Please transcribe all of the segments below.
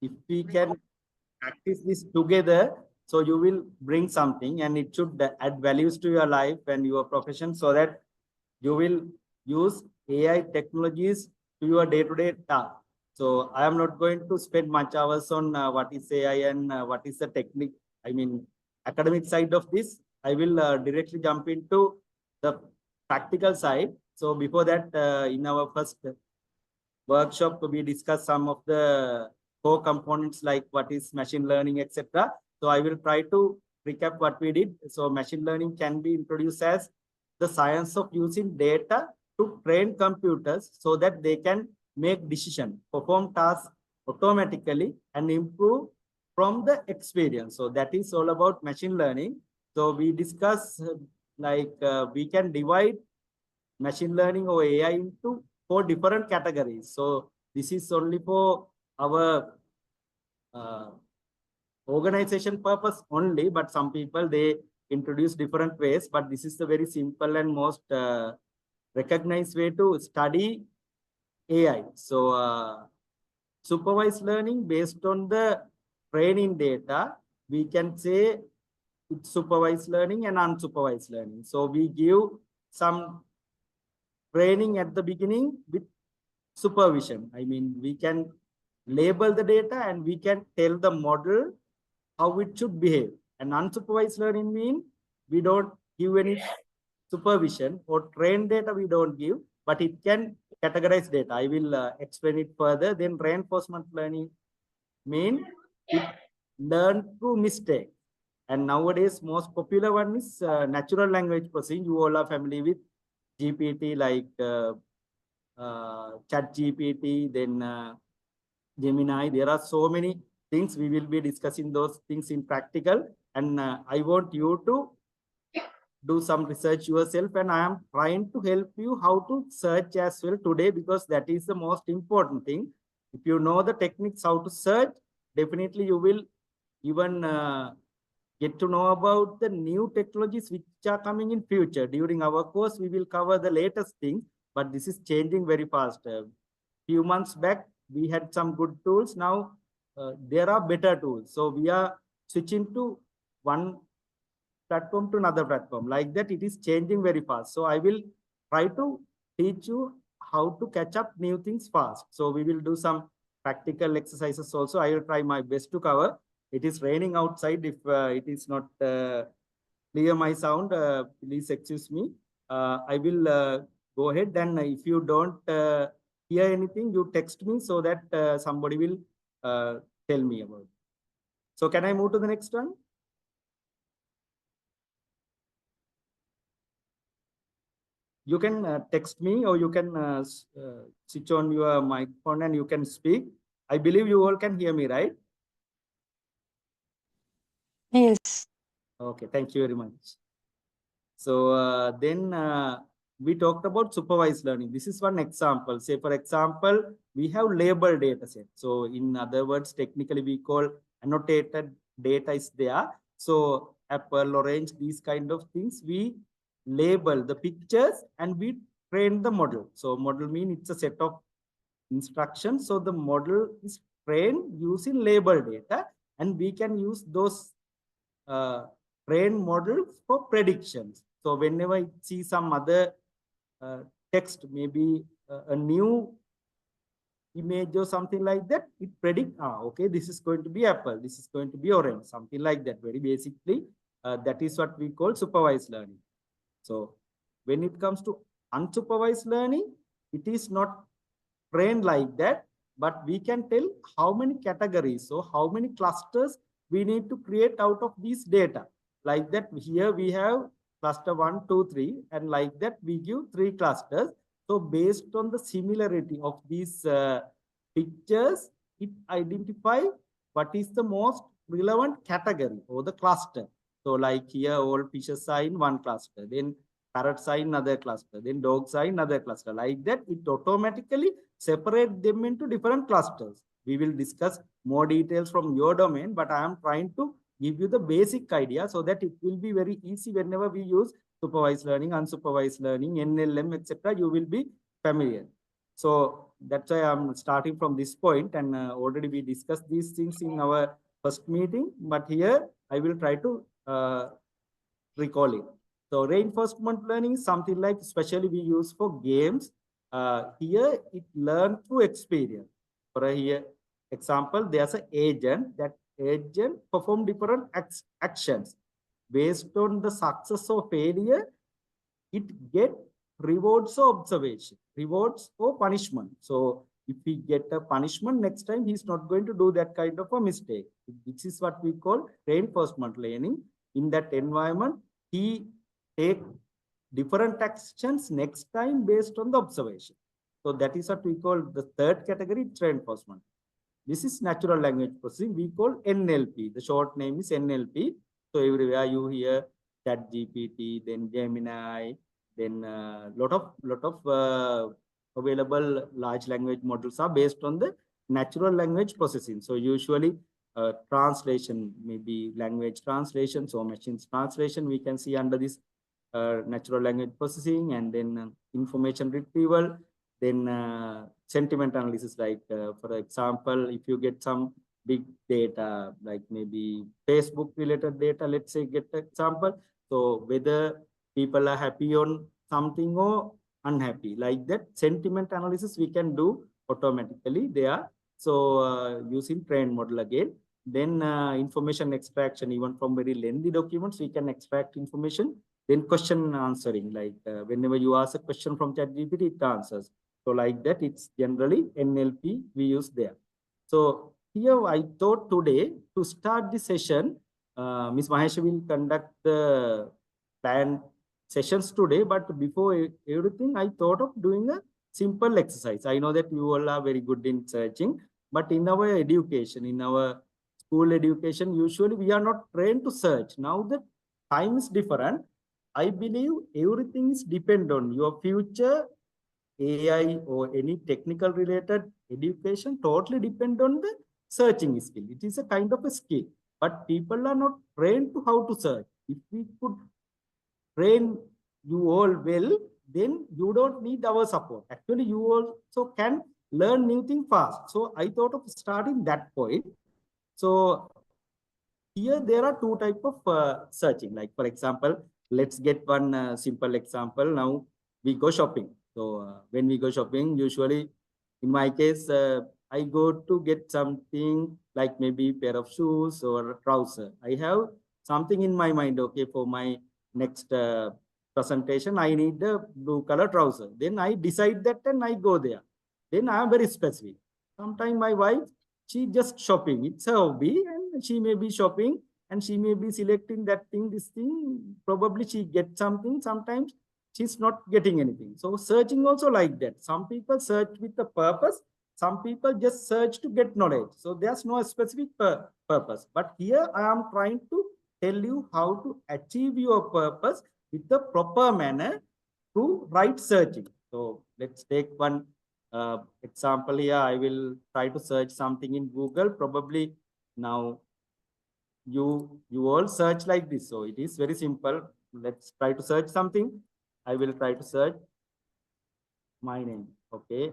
If we can practice this together, so you will bring something and it should add values to your life and your profession, so that you will use AI technologies to your day-to-day task. So I am not going to spend much hours on what is AI and what is the technique, I mean, academic side of this. I will directly jump into the practical side. So before that, in our first workshop, we discussed some of the core components like what is machine learning, etc. So I will try to recap what we did. So machine learning can be introduced as the science of using data to train computers so that they can make decisions, perform tasks automatically, and improve from the experience. So that is all about machine learning. So we discuss we can divide machine learning or AI into 4 different categories. So this is only for our uh, organization purpose only, but some people, they introduce different ways, but this is the very simple and most recognized way to study AI. So supervised learning based on the training data, we can say it's supervised learning and unsupervised learning. So we give some training at the beginning with supervision. I mean, we can label the data and we can tell the model how it should behave. And unsupervised learning means we don't give any supervision, or train data we don't give, but it can categorize data. I will explain it further. Then reinforcement learning mean it learn through mistake. And nowadays, most popular one is natural language processing. You all are familiar with GPT, like Chat GPT, then Gemini. There are so many things. We will be discussing those things in practical. And I want you to do some research yourself. And I am trying to help you how to search as well today, because that is the most important thing. If you know the techniques how to search, definitely you will even get to know about the new technologies which are coming in future. During our course, we will cover the latest things, but this is changing very fast. Few months back, we had some good tools. Now there are better tools. So we are switching to one platform to another platform. Like that, it is changing very fast. So I will try to teach you how to catch up new things fast. So we will do some practical exercises also. I will try my best to cover. It is raining outside. If it is not clear my sound, please excuse me. I will go ahead. Then if you don't hear anything, you text me so that somebody will tell me about it. So can I move to the next one? You can text me, or you can switch on your microphone and you can speak. I believe you all can hear me, right? Yes. Okay, thank you very much. So then we talked about supervised learning. This is one example. Say, for example, we have labeled data set. So in other words, technically we call annotated data is there. So apple, orange, these kind of things, we label the pictures and we train the model. So model means it's a set of instructions. So the model is trained using label data, and we can use those train models for predictions. So whenever I see some other text, maybe a new image or something like that, it predict, okay, this is going to be apple, this is going to be orange, something like that. Very basically, that is what we call supervised learning. So when it comes to unsupervised learning, it is not trained like that, but we can tell how many categories, so how many clusters we need to create out of these data. Like that, here we have cluster 1, 2, 3, and like that we give 3 clusters. So based on the similarity of these pictures, it identify what is the most relevant category or the cluster. So like here, all fishes are in one cluster, then parrots are in another cluster, then dogs are in another cluster. Like that, it automatically separate them into different clusters. We will discuss more details from your domain, but I am trying to give you the basic idea so that it will be very easy whenever we use supervised learning, unsupervised learning, NLM, etc. You will be familiar. So that's why I'm starting from this point, and already we discussed these things in our first meeting, but here I will try to recall it. So reinforcement learning is something like, especially we use for games. Here it learn through experience. For a here example, there's an agent. That agent perform different actions based on the success or failure. It get rewards or observation, rewards or punishment. So if he get a punishment next time, he's not going to do that kind of a mistake. This is what we call reinforcement learning. In that environment, he take different actions next time based on the observation. So that is what we call the third category, reinforcement. This is natural language processing. We call NLP. The short name is NLP. So everywhere you hear ChatGPT, then Gemini, then lot of available large language models are based on the natural language processing. So usually translation, maybe language translation, so machines translation, we can see under this natural language processing, and then information retrieval, then sentiment analysis, like for example, if you get some big data, like maybe Facebook related data, let's say, get example. So whether people are happy on something or unhappy, like that sentiment analysis we can do automatically there. So using trained model again. Then information extraction, even from very lengthy documents, we can extract information. Then question answering, like whenever you ask a question from ChatGPT, it answers. So like that, it's generally NLP we use there. So here I thought today to start the session, Ms. Mahesh will conduct the planned sessions today. But before everything, I thought of doing a simple exercise. I know that you all are very good in searching, but in our education, in our school education, usually we are not trained to search. Now the time is different. I believe everything is depend on your future. AI or any technical related education totally depend on the searching skill. It is a kind of a skill, but people are not trained to how to search. If we could train you all well, then you don't need our support. Actually, you also can learn new thing fast. So I thought of starting that point. So here there are two type of searching. Like for example, let's get one simple example. Now we go shopping. So when we go shopping, usually in my case, I go to get something like maybe pair of shoes or trouser. I have something in my mind. Okay, for my next presentation, I need the blue color trouser. Then I decide that and I go there. Then I am very specific. Sometimes my wife, she just shopping. It's her hobby, and she may be shopping and she may be selecting that thing, this thing. Probably she gets something. Sometimes she's not getting anything. So searching also like that. Some people search with a purpose. Some people just search to get knowledge. So there's no specific purpose. But here I am trying to tell you how to achieve your purpose with the proper manner through right searching. So let's take one example here. I will try to search something in Google. Probably now you all search like this. So it is very simple. Let's try to search something. I will try to search my name. Okay.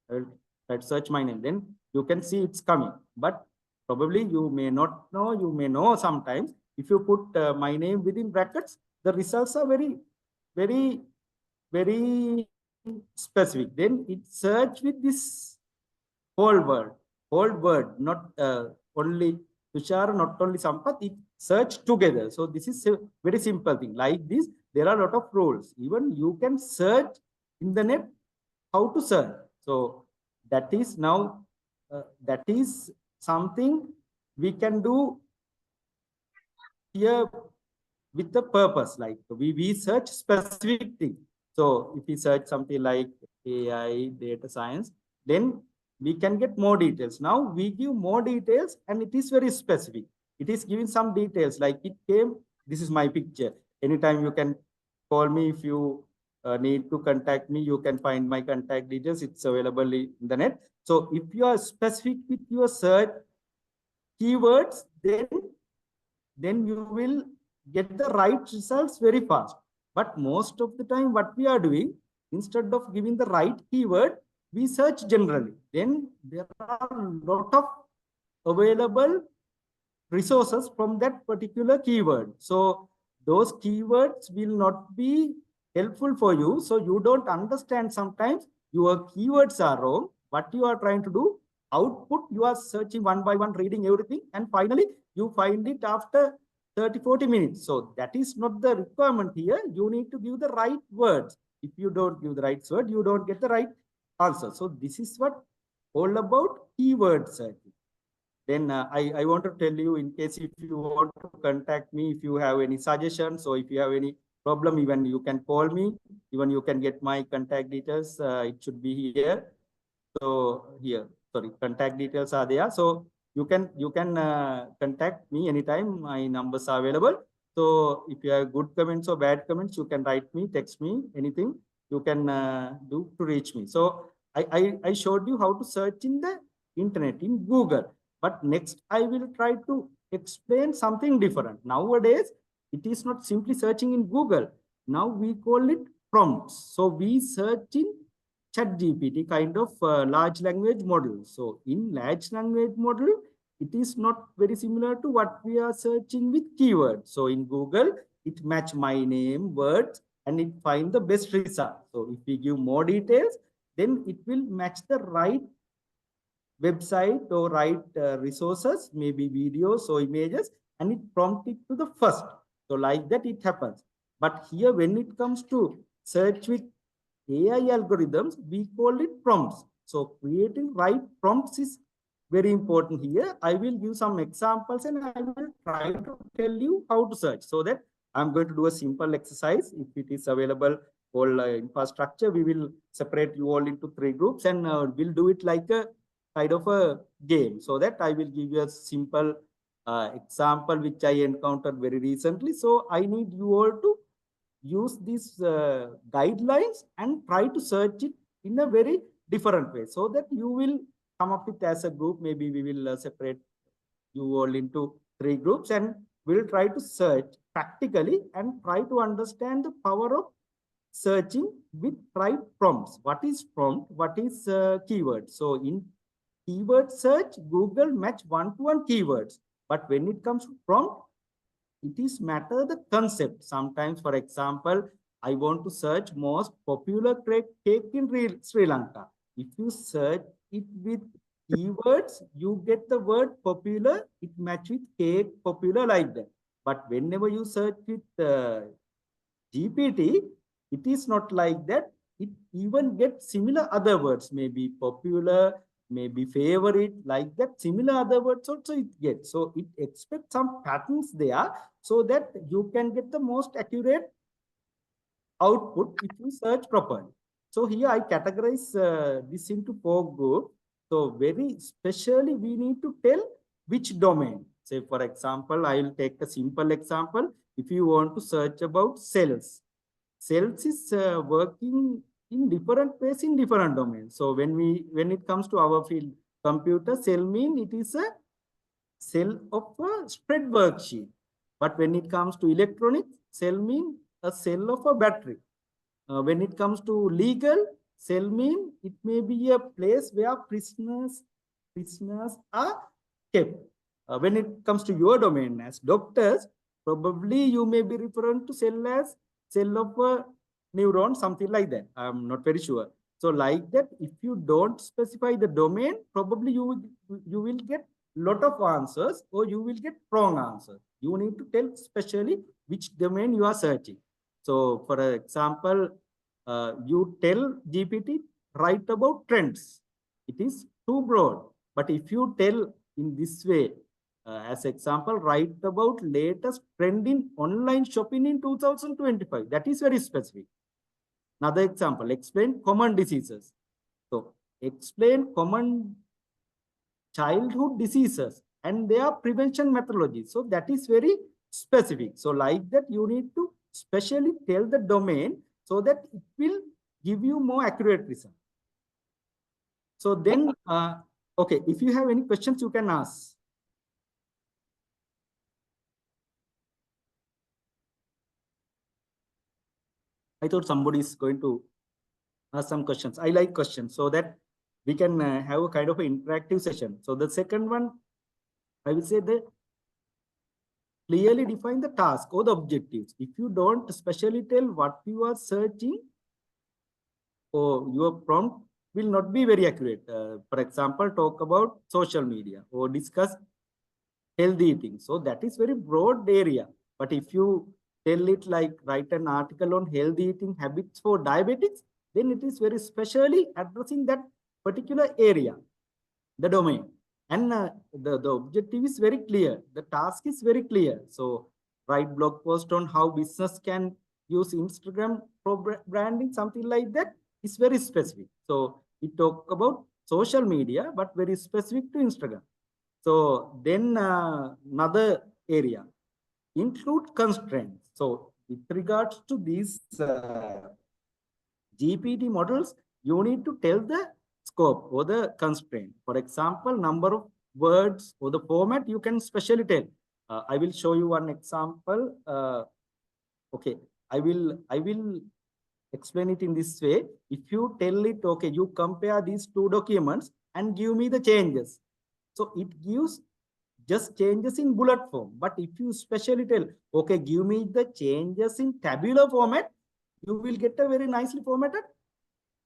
I will try to search my name. Then you can see it's coming. But probably you may not know, you may know sometimes. If you put my name within brackets, the results are very specific. Then it search with this whole word, not only Tushar, not only Sampath, it search together. So this is a very simple thing. Like this, there are a lot of rules. Even you can search in the net how to search. So that is now, that is something we can do here with the purpose. Like we search specific thing. So if we search something like AI, data science, then we can get more details. Now we give more details and it is very specific. It is giving some details like it came, this is my picture. Anytime you can call me if you need to contact me, you can find my contact details. It's available in the net. So if you are specific with your search keywords, then you will get the right results very fast. But most of the time, what we are doing, instead of giving the right keyword, we search generally. Then there are a lot of available resources from that particular keyword. So those keywords will not be helpful for you. So you don't understand sometimes your keywords are wrong. What you are trying to do, output, you are searching one by one, reading everything, and finally you find it after 30-40 minutes. So that is not the requirement here. You need to give the right words. If you don't give the right word, you don't get the right answer. So this is what all about keyword searching. Then I want to tell you, in case if you want to contact me, if you have any suggestions, or if you have any problem, even you can call me, even you can get my contact details. It should be here. So here, sorry, contact details are there. So you can contact me anytime. My numbers are available. So if you have good comments or bad comments, you can write me, text me, anything you can do to reach me. So I showed you how to search in the internet in Google. But next, I will try to explain something different. Nowadays, it is not simply searching in Google. Now we call it prompts. So we search in ChatGPT, kind of large language model. So in large language model, it is not very similar to what we are searching with keywords. So in Google, it match my name, words, and it find the best result. So if we give more details, then it will match the right website or right resources, maybe videos or images, and it prompt it to the first. So like that it happens. But here when it comes to search with AI algorithms, we call it prompts. So creating right prompts is very important here. I will give some examples and I will try to tell you how to search, so that I'm going to do a simple exercise. If it is available, all infrastructure, we will separate you all into 3 groups, and we'll do it like a kind of a game, so that I will give you a simple example which I encountered very recently. So I need you all to use these guidelines and try to search it in a very different way, so that you will come up with as a group. Maybe we will separate you all into 3 groups, and we'll try to search practically and try to understand the power of searching with right prompts. What is prompt? What is keyword? So in keyword search, Google match one-to-one keywords. But when it comes to prompt, it is matter the concept. Sometimes, for example, I want to search most popular cake in Sri Lanka. If you search it with keywords, you get the word popular, it match with cake popular, like that. But whenever you search with GPT, it is not like that. It even gets similar other words, maybe popular, maybe favorite, like that. Similar other words also it gets. So it expects some patterns there, so that you can get the most accurate output if you search properly. So here I categorize this into 4 groups. So very specially, we need to tell which domain. Say, for example, I will take a simple example. If you want to search about cells, cells is working in different ways in different domains. So when it comes to our field, computer, cell mean it is a cell of a spread worksheet. But when it comes to electronics, cell mean a cell of a battery. When it comes to legal, cell mean it may be a place where prisoners are kept. When it comes to your domain as doctors, probably you may be referring to cell as cell of a neuron, something like that. I'm not very sure. So like that, if you don't specify the domain, probably you will get lot of answers, or you will get wrong answers. You need to tell specially which domain you are searching. So for example, you tell GPT, write about trends. It is too broad. But if you tell in this way, as example, write about latest trend in online shopping in 2025. That is very specific. Another example, explain common diseases. So explain common childhood diseases and their prevention methodology. So that is very specific. So like that, you need to specially tell the domain, so that it will give you more accurate result. So then, okay, if you have any questions, you can ask. I thought somebody is going to ask some questions. I like questions so that we can have a kind of an interactive session. So the second one, I will say the clearly define the task or the objectives. If you don't specially tell what you are searching, or your prompt will not be very accurate. For example, talk about social media or discuss healthy eating. So that is very broad area. But if you tell it like write an article on healthy eating habits for diabetics, then it is very specially addressing that particular area, the domain. And the objective is very clear. The task is very clear. So write blog post on how business can use Instagram for branding, something like that is very specific. So we talk about social media, but very specific to Instagram. So then another area, include constraints. So with regards to these GPT models, you need to tell the scope or the constraint. For example, number of words or the format you can specially tell. I will show you one example. Okay, I will explain it in this way. If you tell it, okay, you compare these two documents and give me the changes. So it gives just changes in bullet form. But if you specially tell, okay, give me the changes in tabular format, you will get a very nicely formatted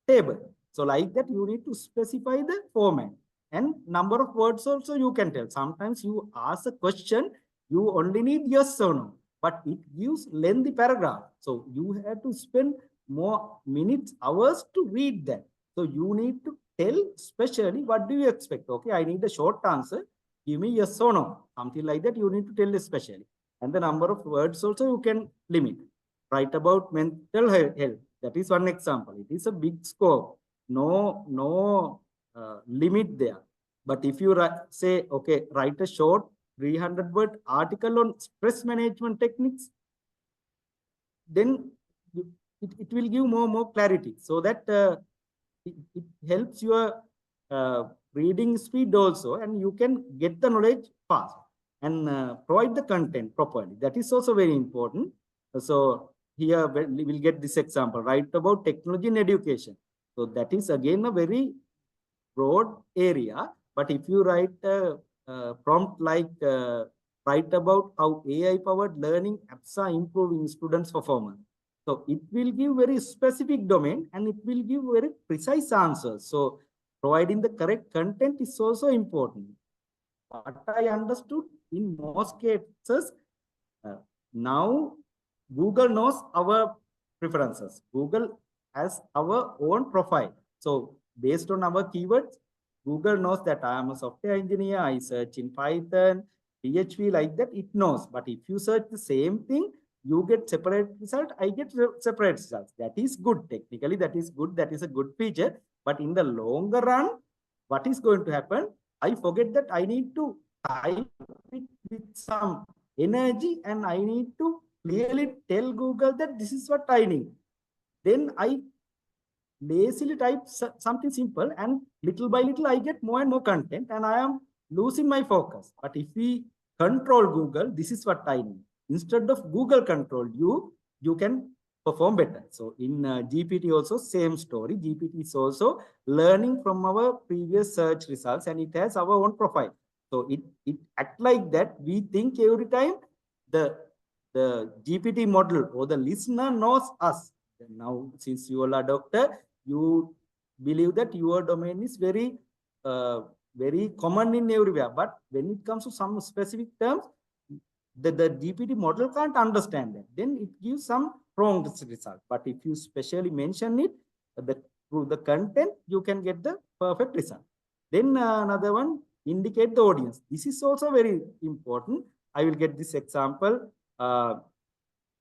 table. So like that, you need to specify the format and number of words also you can tell. Sometimes you ask a question, you only need yes or no, but it gives lengthy paragraph. So you have to spend more minutes, hours to read that. So you need to tell specially what do you expect. Okay, I need a short answer. Give me yes or no. Something like that you need to tell especially. And the number of words also you can limit. Write about mental health. That is one example. It is a big scope. No limit there. But if you say, okay, write a short 300-word article on stress management techniques, then it will give more clarity, so that it helps your reading speed also, and you can get the knowledge fast and provide the content properly. That is also very important. So here we will get this example, write about technology in education. So that is again a very broad area. But if you write a prompt like write about how AI-powered learning apps are improving students' performance. So it will give very specific domain and it will give very precise answers. So providing the correct content is also important. What I understood in most cases, uh, now Google knows our preferences. Google has our own profile. So based on our keywords, Google knows that I am a software engineer. I search in Python, PHP, like that. It knows. But if you search the same thing, you get separate result. I get separate results. That is good. Technically, that is good. That is a good feature. But in the longer run, what is going to happen? I forget that I need to type it with some energy and I need to clearly tell Google that this is what I need. Then I lazily type something simple and little by little I get more and more content and I am losing my focus. But if we control Google, this is what I need. Instead of Google control you, you can perform better. So in GPT also same story. GPT is also learning from our previous search results and it has our own profile. So it act like that. We think every time the GPT model or the listener knows us. Now, since you are a doctor, you believe that your domain is very common in everywhere. But when it comes to some specific terms, the GPT model can't understand that. Then it gives some wrong result. But if you specially mention it, through the content, you can get the perfect result. Then another one, indicate the audience. This is also very important. I will get this example.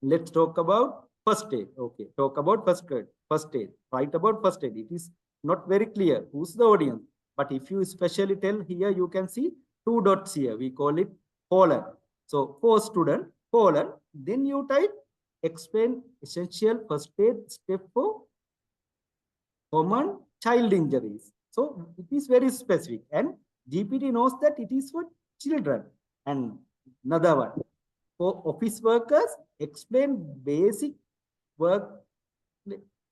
Let's talk about first aid. Okay, talk about first aid. First aid. Write about first aid. It is not very clear who's the audience. But if you specially tell here, you can see two dots here. We call it colon. So for student, colon. Then you type explain essential first aid step for common child injuries. So it is very specific. And GPT knows that it is for children. And another one, for office workers, explain basic work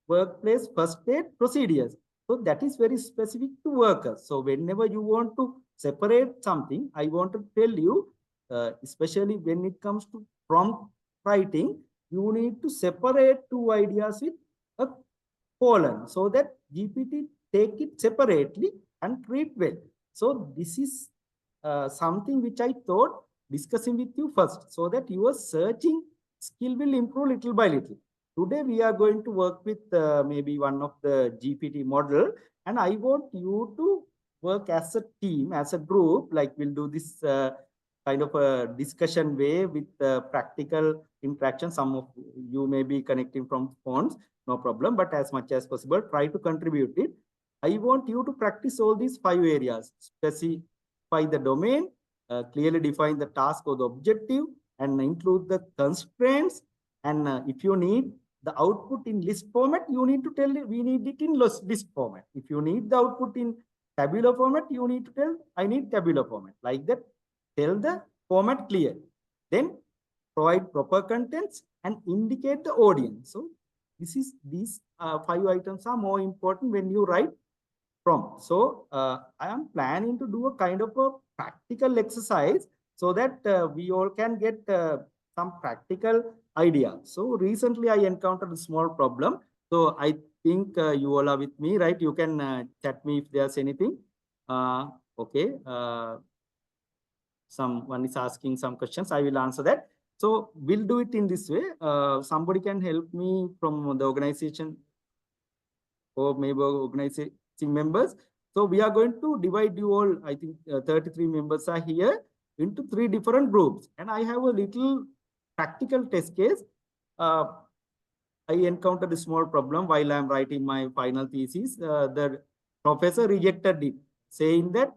workplace first aid procedures. So that is very specific to workers. So whenever you want to separate something, I want to tell you, especially when it comes to prompt writing, you need to separate two ideas with a colon so that GPT take it separately and treat well. So this is something which I thought discussing with you first so that your searching skill will improve little by little. Today we are going to work with maybe one of the GPT model, and I want you to work as a team, as a group, like we'll do this kind of a discussion way with practical interaction. Some of you may be connecting from phones, no problem, but as much as possible, try to contribute it. I want you to practice all these 5 areas: specify the domain, clearly define the task or the objective, and include the constraints. And if you need the output in list format, you need to tell it, we need it in list format. If you need the output in tabular format, you need to tell, I need tabular format. Like that, tell the format clear. Then provide proper contents and indicate the audience. So these 5 items are more important when you write prompt. So I am planning to do a kind of a practical exercise so that we all can get some practical idea. So recently I encountered a small problem. So I think you all are with me, right? You can chat me if there's anything. Okay. Someone is asking some questions. I will answer that. So we'll do it in this way. Somebody can help me from the organization or maybe organizing members. So we are going to divide you all, I think 33 members are here, into 3 different groups. And I have a little practical test case. I encountered a small problem while I'm writing my final thesis. The professor rejected it, saying that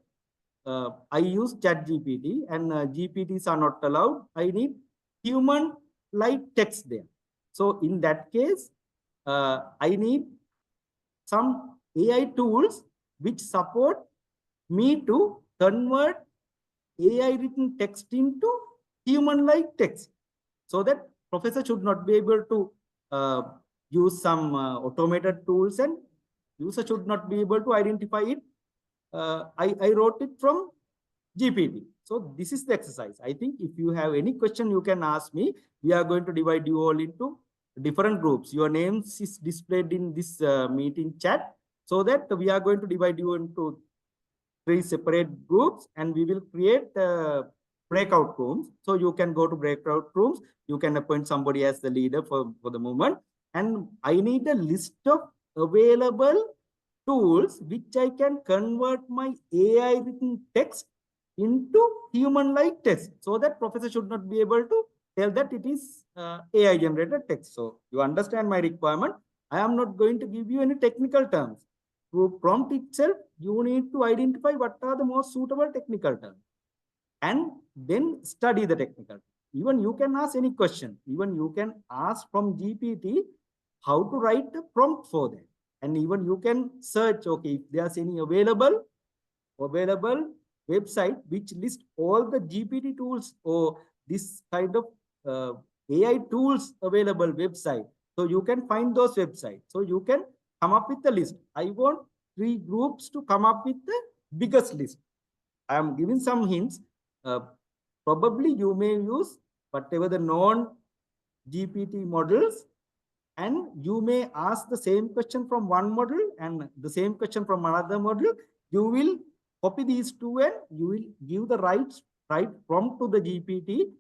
I use ChatGPT and GPTs are not allowed. I need human-like text there. So in that case, I need some AI tools which support me to convert AI written text into human-like text, so that professor should not be able to use some automated tools and user should not be able to identify it. I wrote it from GPT. So this is the exercise. I think if you have any question, you can ask me. We are going to divide you all into different groups. Your names is displayed in this meeting chat, so that we are going to divide you into 3 separate groups, and we will create breakout rooms. So you can go to breakout rooms. You can appoint somebody as the leader for the moment. And I need a list of available tools which I can convert my AI written text into human-like text, so that professor should not be able to tell that it is AI generated text. So you understand my requirement. I am not going to give you any technical terms. Through prompt itself, you need to identify what are the most suitable technical terms and then study the technical. Even you can ask any question. Even you can ask from GPT how to write a prompt for that. And even you can search, okay, if there's any available website which list all the GPT tools or this kind of AI tools available website. So you can find those websites. So you can come up with the list. I want 3 groups to come up with the biggest list. I am giving some hints. Probably you may use whatever the non-GPT models, and you may ask the same question from one model and the same question from another model. You will copy these 2 and you will give the right prompt to the GPT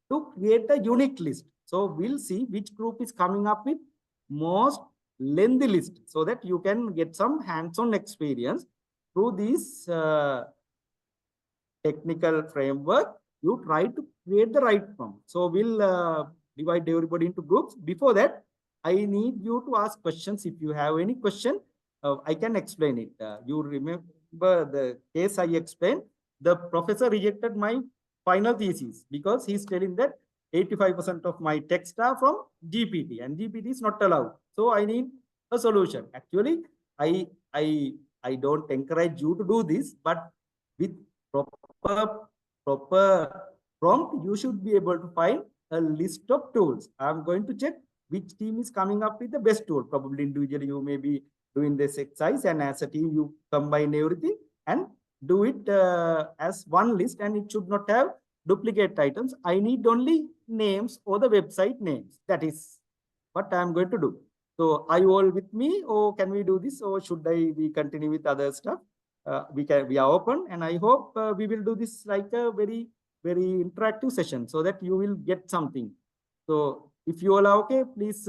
to create a unique list. So we'll see which group is coming up with most lengthy list, so that you can get some hands-on experience through this technical framework. You try to create the right prompt. So we'll divide everybody into groups. Before that, I need you to ask questions. If you have any question, I can explain it. You remember the case I explained? The professor rejected my final thesis because he's telling that 85% of my text are from GPT and GPT is not allowed. So I need a solution. Actually, I don't encourage you to do this, but with proper prompt, you should be able to find a list of tools. I'm going to check which team is coming up with the best tool. Probably individually you may be doing this exercise, and as a team you combine everything and do it as one list, and it should not have duplicate items. I need only names or the website names. That is what I am going to do. So are you all with me, or can we do this, or should we continue with other stuff? We are open, and I hope we will do this like a very interactive session so that you will get something. So if you all are okay, please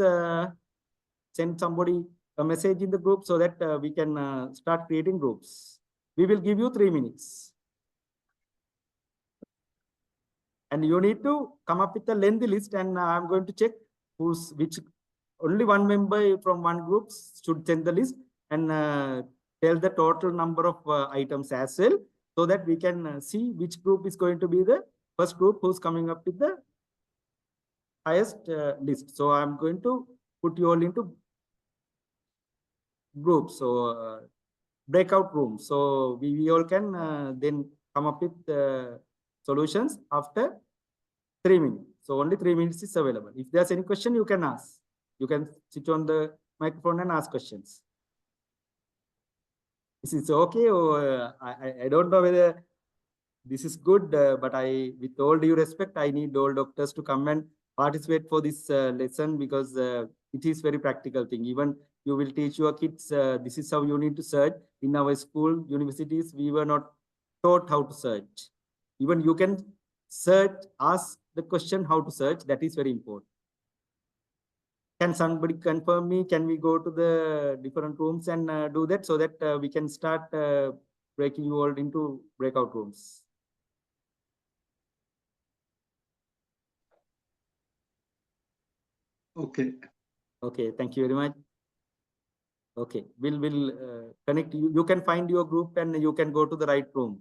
send somebody a message in the group so that we can start creating groups. We will give you 3 minutes. And you need to come up with a lengthy list, and I'm going to check which only one member from one group should send the list, and tell the total number of items as well, so that we can see which group is going to be the first group who's coming up with the highest list. So I'm going to put you all into groups, so breakout rooms. So we all can then come up with solutions after 3 minutes. So only 3 minutes is available. If there's any question, you can ask. You can sit on the microphone and ask questions. Is it okay? Or I don't know whether this is good, but with all due respect, I need all doctors to come and participate for this lesson, because it is very practical thing. Even you will teach your kids, this is how you need to search. In our school, universities, we were not taught how to search. Even you can search, ask the question how to search. That is very important. Can somebody confirm me? Can we go to the different rooms and do that, so that we can start breaking you all into breakout rooms? Okay. Okay, thank you very much. Okay, we'll connect you. You can find your group and you can go to the right room.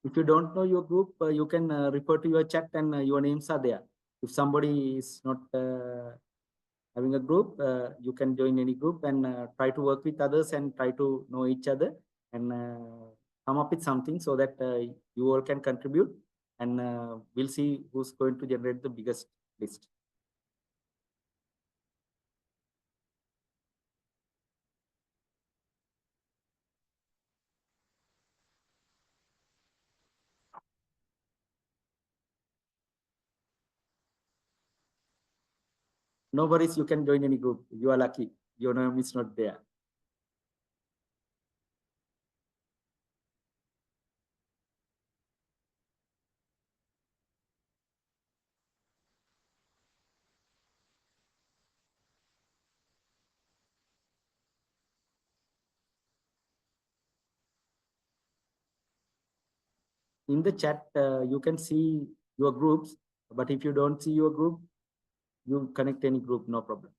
If you don't know your group, you can refer to your chat, and your names are there. If somebody is not having a group, you can join any group and try to work with others and try to know each other, and come up with something so that you all can contribute, and we'll see who's going to generate the biggest list. No worries, you can join any group. You are lucky. Your name is not there. In the chat, you can see your groups, but if you don't see your group, you connect any group, no problem.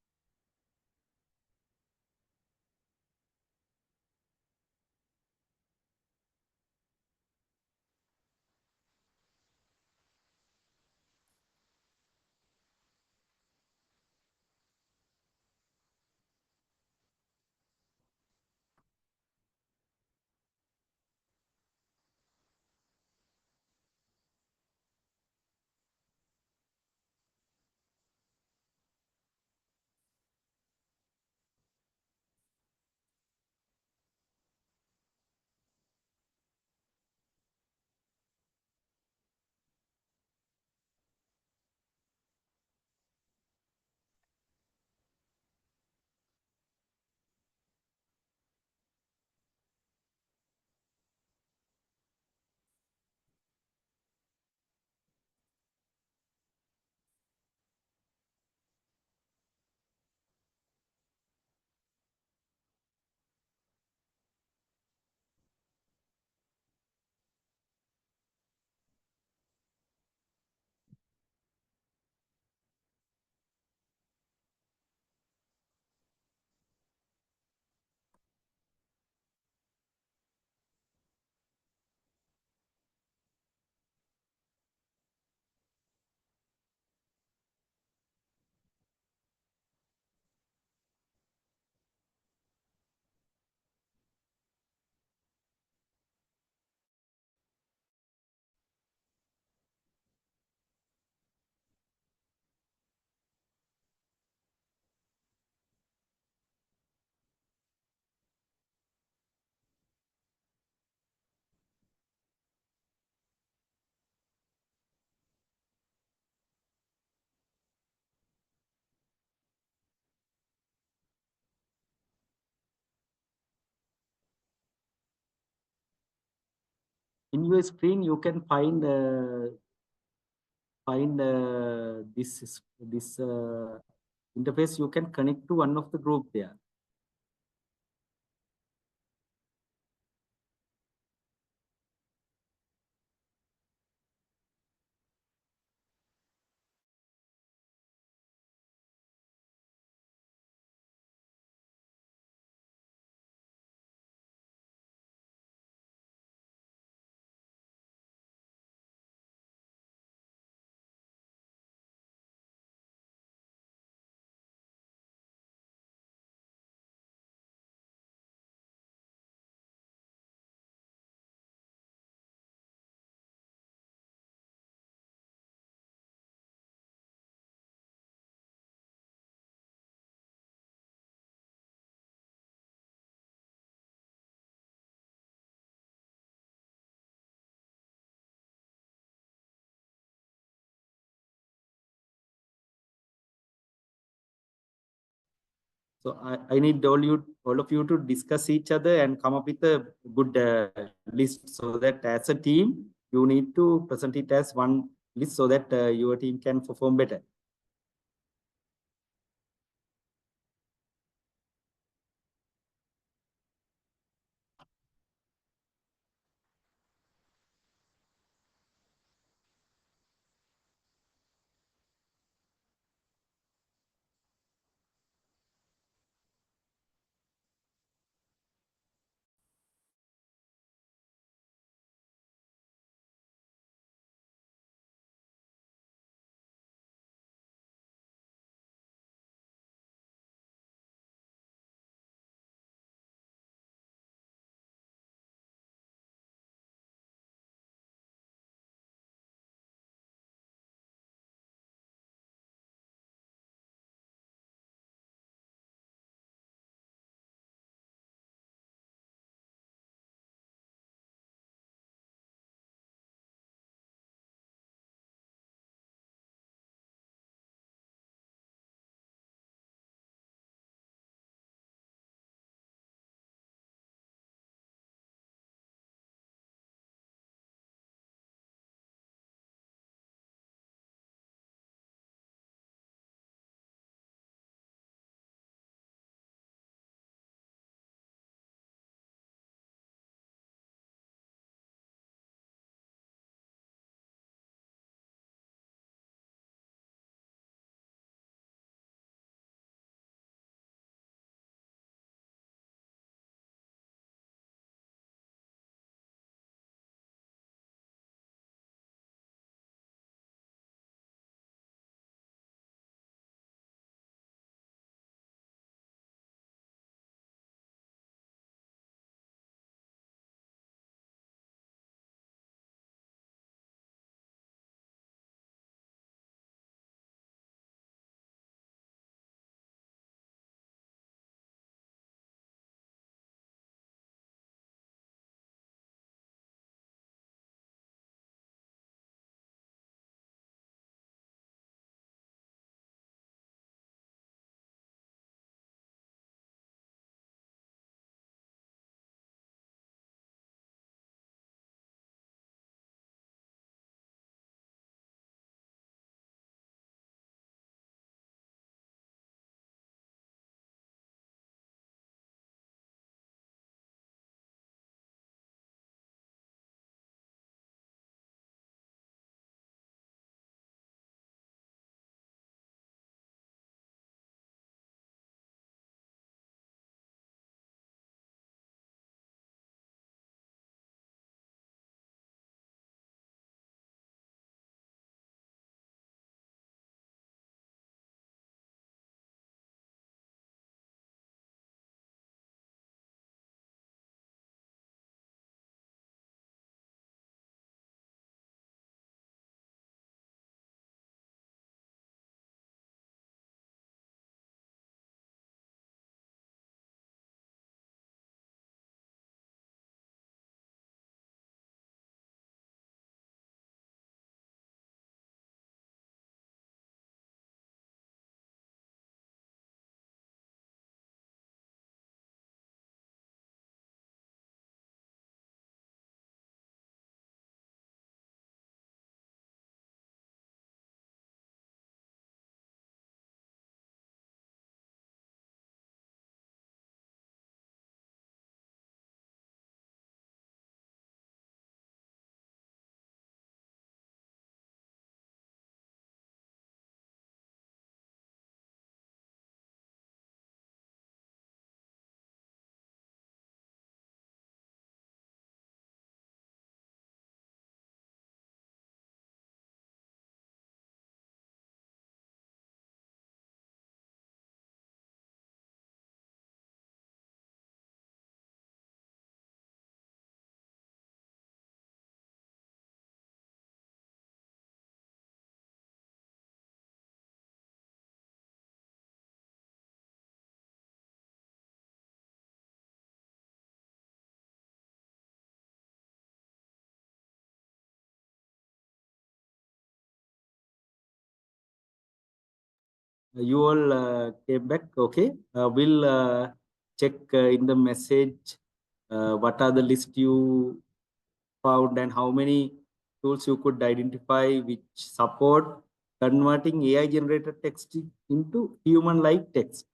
in your screen you can find this interface. You can connect to one of the group there. So I need all of you to discuss each other and come up with a good list, so that as a team, you need to present it as one list so that your team can perform better. You all came back. Okay. We'll check in the message what are the list you found and how many tools you could identify which support converting AI generated text into human-like text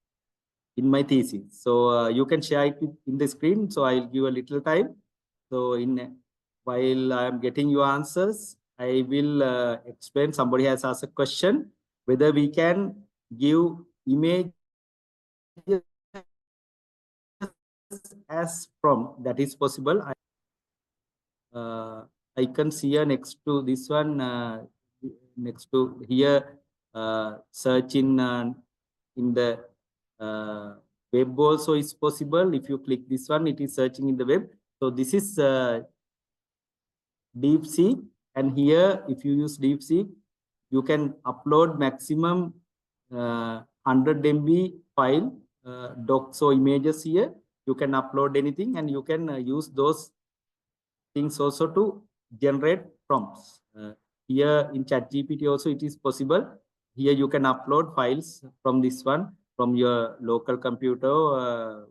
in my thesis. So you can share it in the screen. So I'll give a little time. So while I am getting your answers, I will explain. Somebody has asked a question whether we can give image as prompt. That is possible. I can see here next to this one, next to here, search in the web also is possible. If you click this one, it is searching in the web. So this is DeepSeek, and here if you use DeepSeek, you can upload maximum 100 MB file, docs or images here. You can upload anything, and you can use those things also to generate prompts. Here in ChatGPT also it is possible. Here you can upload files from this one, from your local computer,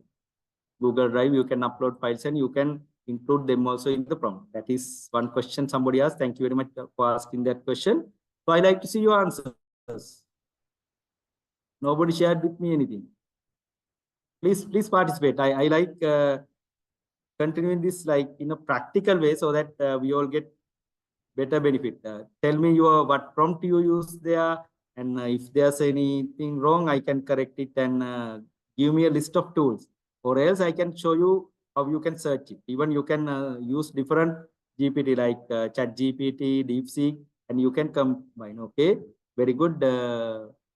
Google Drive. You can upload files and you can include them also in the prompt. That is one question somebody asked. Thank you very much for asking that question. So I like to see your answers. Nobody shared with me anything. Please participate. I like continuing this like in a practical way so that we all get better benefit. Tell me what prompt you use there, and if there's anything wrong, I can correct it, and give me a list of tools, or else I can show you how you can search it. Even you can use different GPT like Chat GPT, DeepSeek, and you can combine. Okay, very good,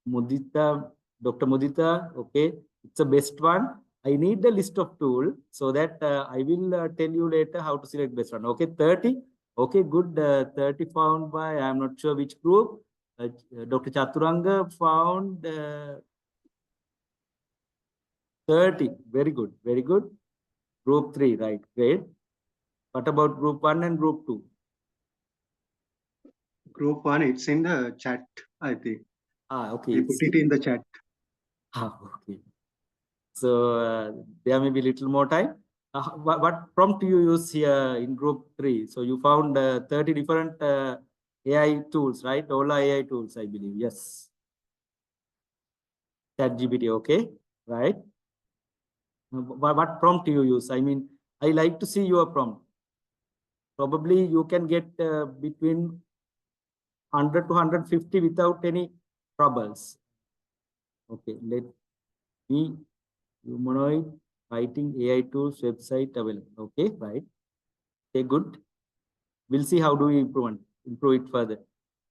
Mudita, Dr. Mudita. Okay, it's the best one. I need the list of tool so that I will tell you later how to select best one. Okay, 30. Okay, good. 30 found by, I'm not sure which group. Dr. Chaturanga found 30. Very good. Very good. Group 3, right? Great. What about group 1 and group 2? Group 1, it's in the chat, I think. Okay. I put it in the chat. Okay. So there may be little more time. What prompt do you use here in group 3? So you found 30 different AI tools, right? All AI tools, I believe. Yes. ChatGPT, okay, right? What prompt do you use? I mean, I like to see your prompt. Probably you can get between 100 to 150 without any troubles. Okay, let me humanoid writing AI tools website available. Okay, right. Okay, good. We'll see how do we improve it further.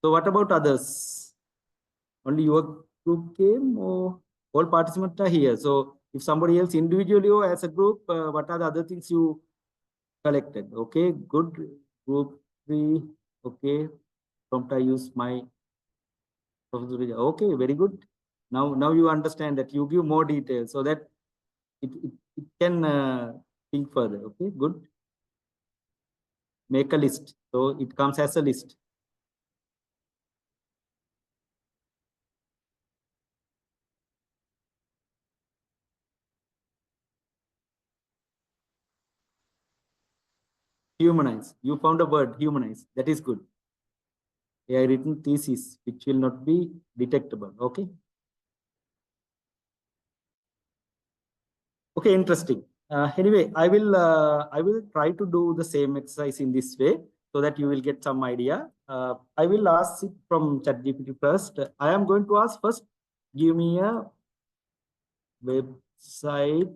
So what about others? Only your group came, or all participants are here? So if somebody else individually or as a group, what are the other things you collected? Okay, good. Group 3. Okay, prompt I use my Professor. Okay, very good. Now you understand that you give more details so that it can think further. Okay, good. Make a list. So it comes as a list. Humanize. You found a word, humanize. That is good. AI written thesis, which will not be detectable. Okay. Okay, interesting. Anyway, I will try to do the same exercise in this way so that you will get some idea. I will ask it from ChatGPT first. I am going to ask first, give me a website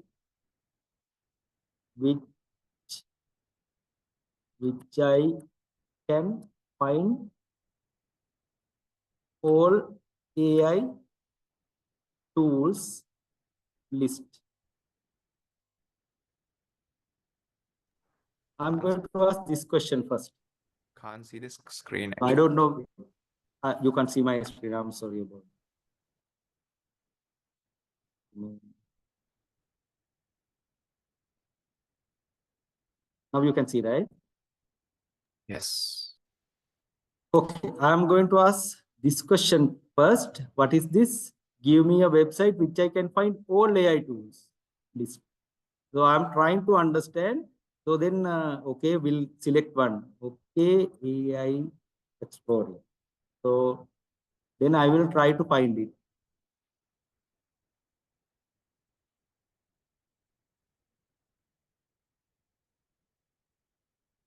which I can find all AI tools list. I'm going to ask this question first. Can't see this screen. I don't know. You can see my screen. I'm sorry about it. Now you can see, right? Yes. Okay, I'm going to ask this question first. What is this? give me a website which I can find all AI tools list. So I'm trying to understand. So then, okay, we'll select one. Okay, AI Explorer. So then I will try to find it.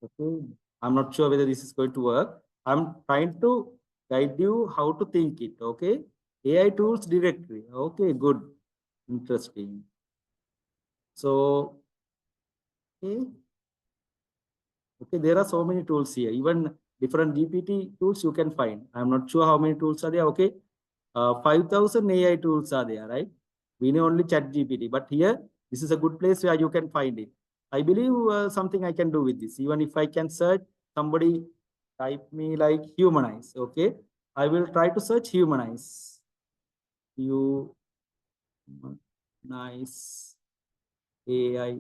Okay, I'm not sure whether this is going to work. I'm trying to guide you how to think it. Okay, AI tools directory. Okay, good, interesting. So, okay, okay, there are so many tools here. Even different GPT tools you can find. I'm not sure how many tools are there. Okay, 5,000 AI tools are there, right? We know only Chat GPT, but here this is a good place where you can find it. I believe something I can do with this. Even if I can search, somebody type me like humanize. Okay, I will try to search humanize. Humanize AI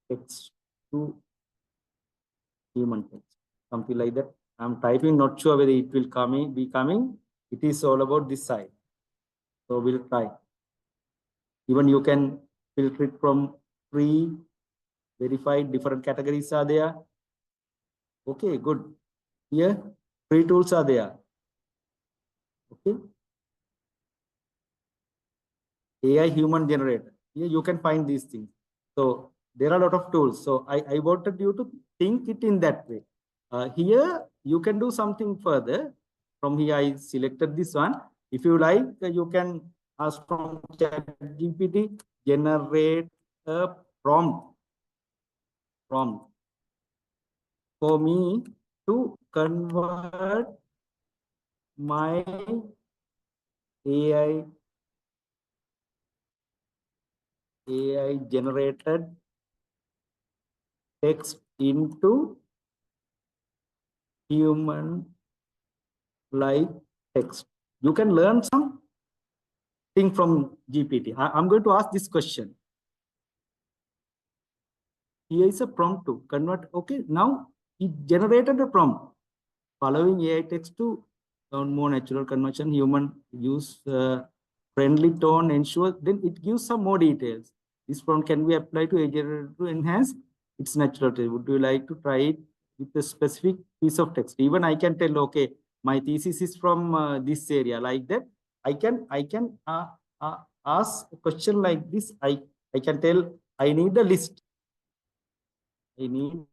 text to human text, something like that. I'm typing, not sure whether it will be coming. It is all about this side. So we'll try. Even you can filter it from free, verified, different categories are there. Okay, good. Here, free tools are there. Okay. AI human generator. Here you can find these things. So there are a lot of tools. So I wanted you to think it in that way. Here you can do something further. From here, I selected this one. If you like, you can ask from ChatGPT, generate a prompt for me to convert my AI generated text into human like text. You can learn something from GPT. I'm going to ask this question. Here is a prompt to convert. Okay, now it generated a prompt following AI text to sound more natural conversion, human use friendly tone, ensure. Then it gives some more details. This prompt can be applied to AI to enhance its natural taste. Would you like to try it with a specific piece of text? Even I can tell, okay, my thesis is from this area, like that. I can ask a question like this. I can tell I need a list. I need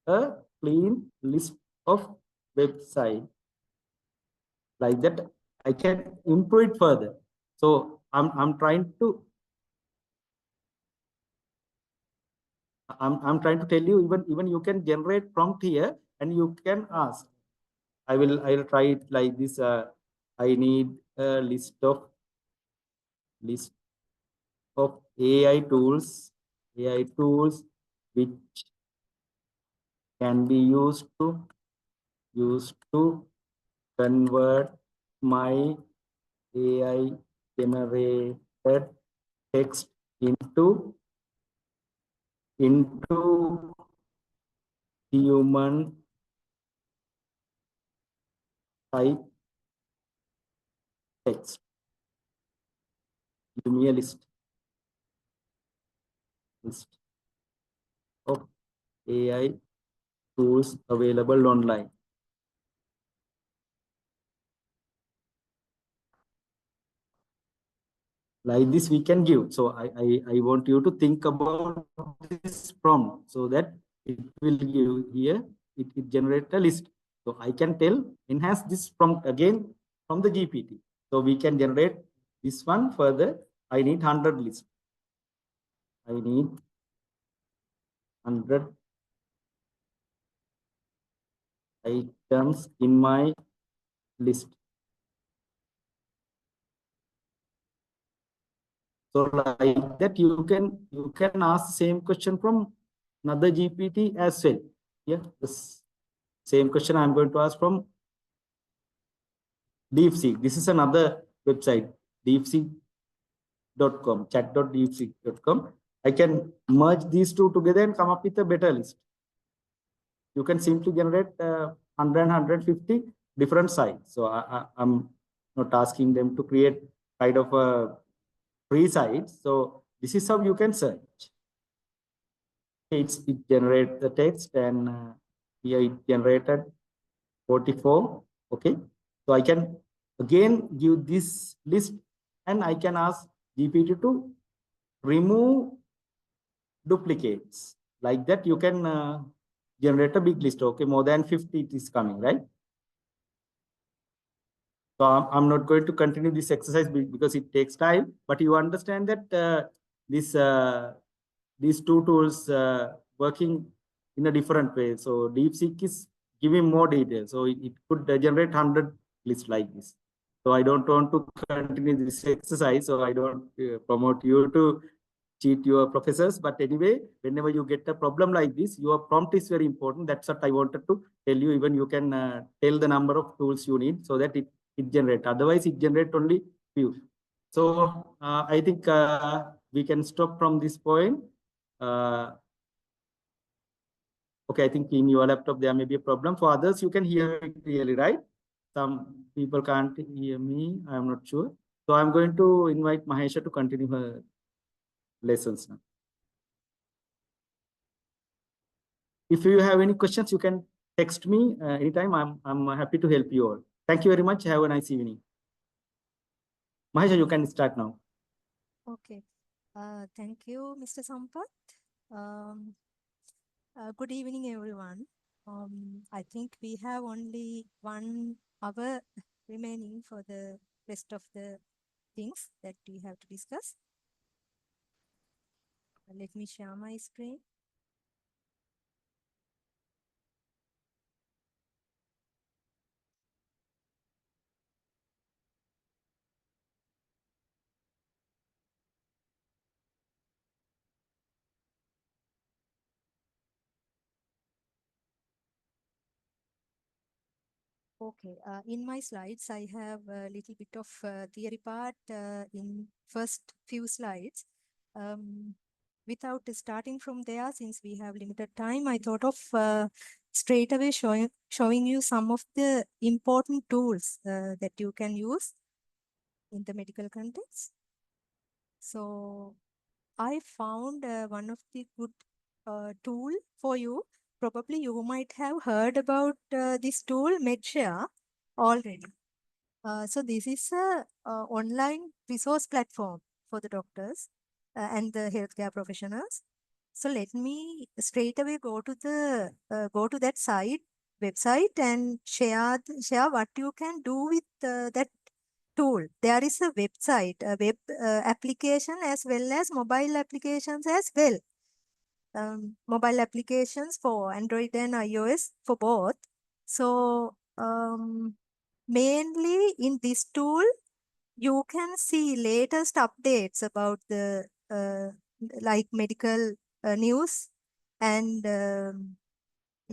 a clean list of website, like that. I can improve it further. So I'm trying to tell you, even you can generate prompt here and you can ask. I'll try it like this. I need a list of AI tools which can be used to convert my AI generated text into human type text. Give me a list of AI tools available online. Like this we can give. So I want you to think about this prompt so that it will give here, it generate a list. So I can tell, enhance this prompt again from the GPT. So we can generate this one further. I need 100 list. I need 100 items in my list. So like that, you can ask the same question from another GPT as well. Yeah, the same question I'm going to ask from DeepSeek. This is another website, deepseek.com, chat.deepseek.com. I can merge these two together and come up with a better list. You can simply generate 100 150 different sites. So I'm not asking them to create kind of a free site. So this is how you can search. It generates the text, and here it generated 44. Okay, so I can again give this list, and I can ask GPT to remove duplicates. Like that, you can generate a big list. Okay, more than 50 it is coming, right? So I'm not going to continue this exercise because it takes time, but you understand that these two tools working in a different way. So DeepSeek is giving more details. So it could generate 100 lists like this. So I don't want to continue this exercise. So I don't promote you to cheat your professors. But anyway, whenever you get a problem like this, your prompt is very important. That's what I wanted to tell you. Even you can tell the number of tools you need so that it generate. Otherwise, it generate only few. So I think we can stop from this point. Okay, I think in your laptop there may be a problem. For others, you can hear it clearly, right? Some people can't hear me. I'm not sure. So I'm going to invite Mahesha to continue her lessons now. If you have any questions, you can text me anytime. I'm happy to help you all. Thank you very much. Have a nice evening. Mahesha, you can start now. Okay. Thank you, Mr. Sampath. Good evening, everyone. I think we have only 1 hour remaining for the rest of the things that we have to discuss. Let me share my screen. Okay, in my slides, I have a little bit of theory part in first few slides. Without starting from there, since we have limited time, I thought of straight away showing you some of the important tools that you can use in the medical context. So I found one of the good tool for you. Probably you might have heard about this tool, MedShare, already. So this is a online resource platform for the doctors and the healthcare professionals. So let me straight away go to the that website and share what you can do with that tool. There is a website, a web application as well as mobile applications as well. Mobile applications for Android and iOS for both. So mainly in this tool, you can see latest updates about the like medical news, and there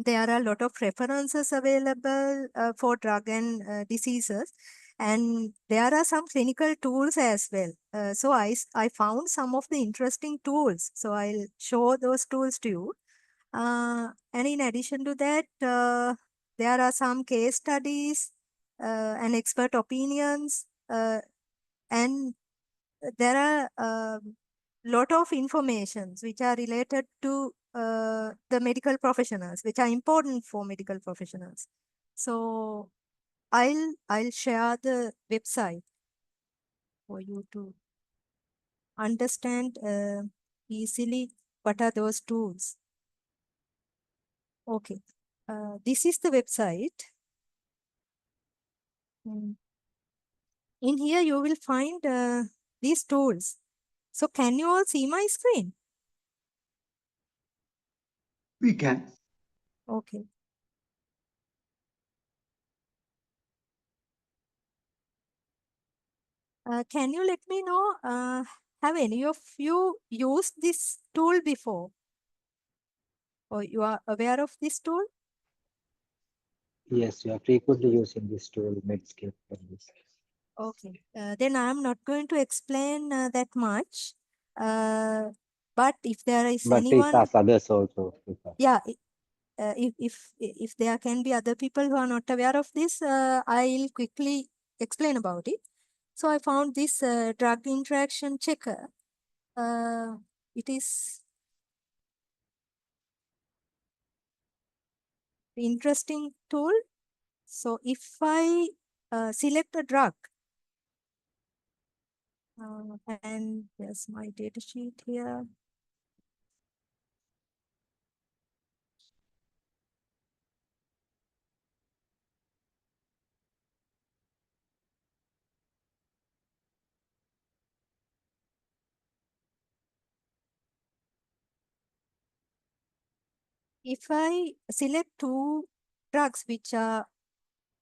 are a lot of references available for drug and diseases, and there are some clinical tools as well. So I found some of the interesting tools, so I'll show those tools to you. And in addition to that, there are some case studies and expert opinions, and there are lot of informations which are related to the medical professionals, which are important for medical professionals. So I'll share the website for you to understand easily what are those tools. Okay, this is the website. In here you will find these tools. So can you all see my screen? We can. Okay. Can you let me know, have any of you used this tool before? Or you are aware of this tool? Yes, you are frequently using this tool, Medscape, for this. Okay. Then I am not going to explain that much. But if there is But please anyone, ask others also. yeah, if there can be other people who are not aware of this, I'll quickly explain about it. So I found this drug interaction checker. It is interesting tool. So if I select a drug, and there's my data sheet here. If I select two drugs which are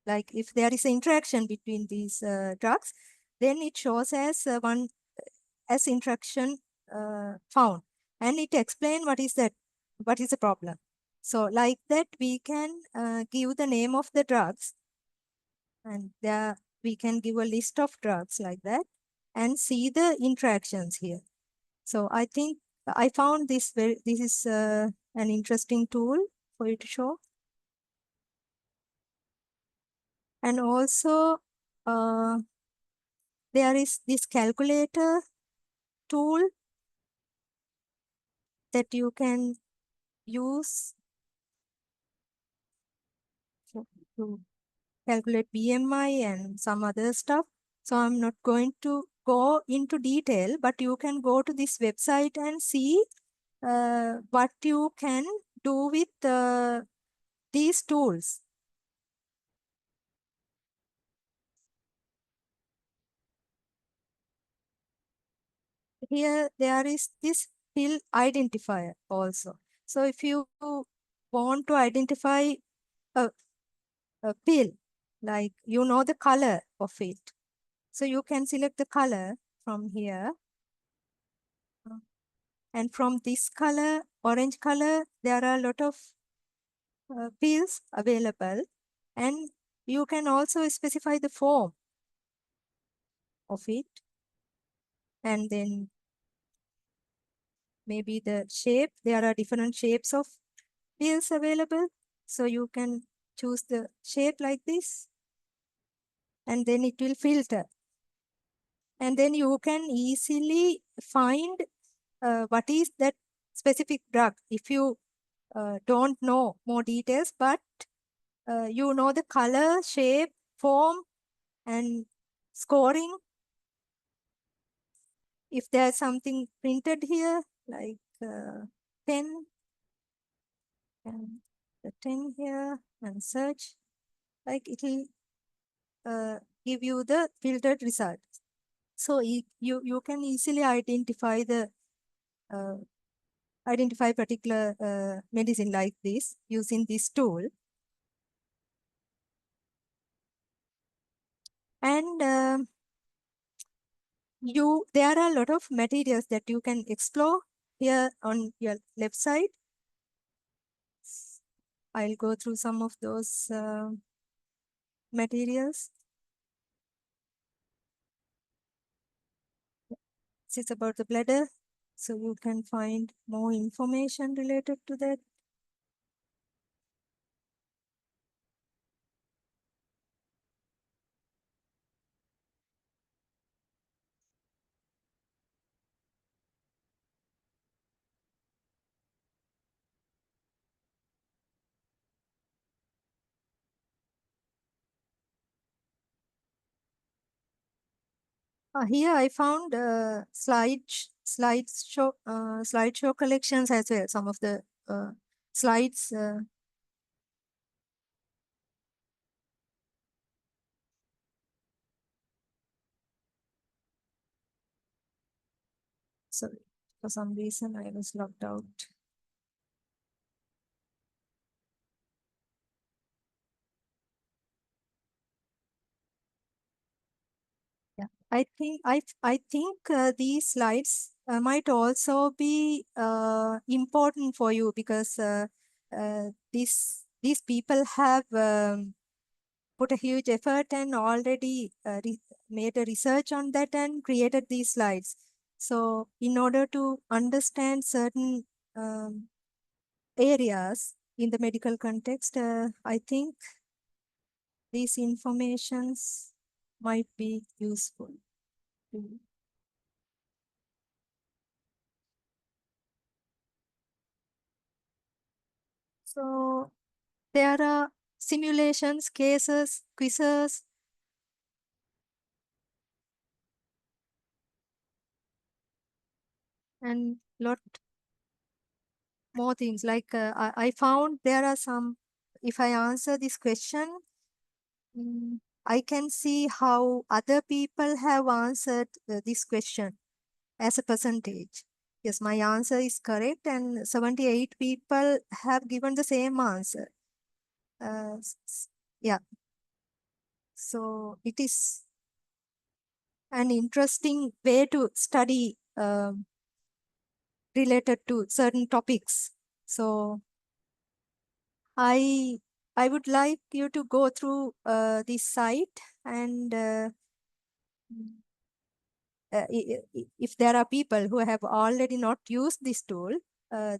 like if there is an interaction between these drugs, then it shows as one as interaction found, and it explain what is that, what is the problem. So like that we can give the name of the drugs, and there we can give a list of drugs like that and see the interactions here. So I think I found this this is an interesting tool for you to show. And also there is this calculator tool that you can use to calculate BMI and some other stuff. So I'm not going to go into detail, but you can go to this website and see what you can do with these tools. Here there is this pill identifier also. So if you want to identify a pill, like you know the color of it, so you can select the color from here. And from this color, orange color, there are a lot of pills available. And you can also specify the form of it. And then maybe the shape, there are different shapes of pills available. So you can choose the shape like this, and then it will filter. And then you can easily find what is that specific drug. If you don't know more details, but you know the color, shape, form, and scoring. If there's something printed here, like 10, and the 10 here, and search, like it will give you the filtered result. So you can easily identify the identify particular medicine like this using this tool. And there are a lot of materials that you can explore here on your left side. I'll go through some of those materials. This is about the bladder, so you can find more information related to that. Here I found slideshow collections as well. Some of the slides. Sorry, for some reason I was locked out. Yeah, I think these slides might also be important for you, because these people have put a huge effort and already made a research on that and created these slides. So in order to understand certain areas in the medical context, I think these informations might be useful to you. So there are simulations, cases, quizzes, and lot more things. Like I found there are some, if I answer this question, I can see how other people have answered this question as a percentage. Yes, my answer is correct, and 78 people have given the same answer. Yeah. So it is an interesting way to study related to certain topics. So I would like you to go through this site, and if there are people who have already not used this tool,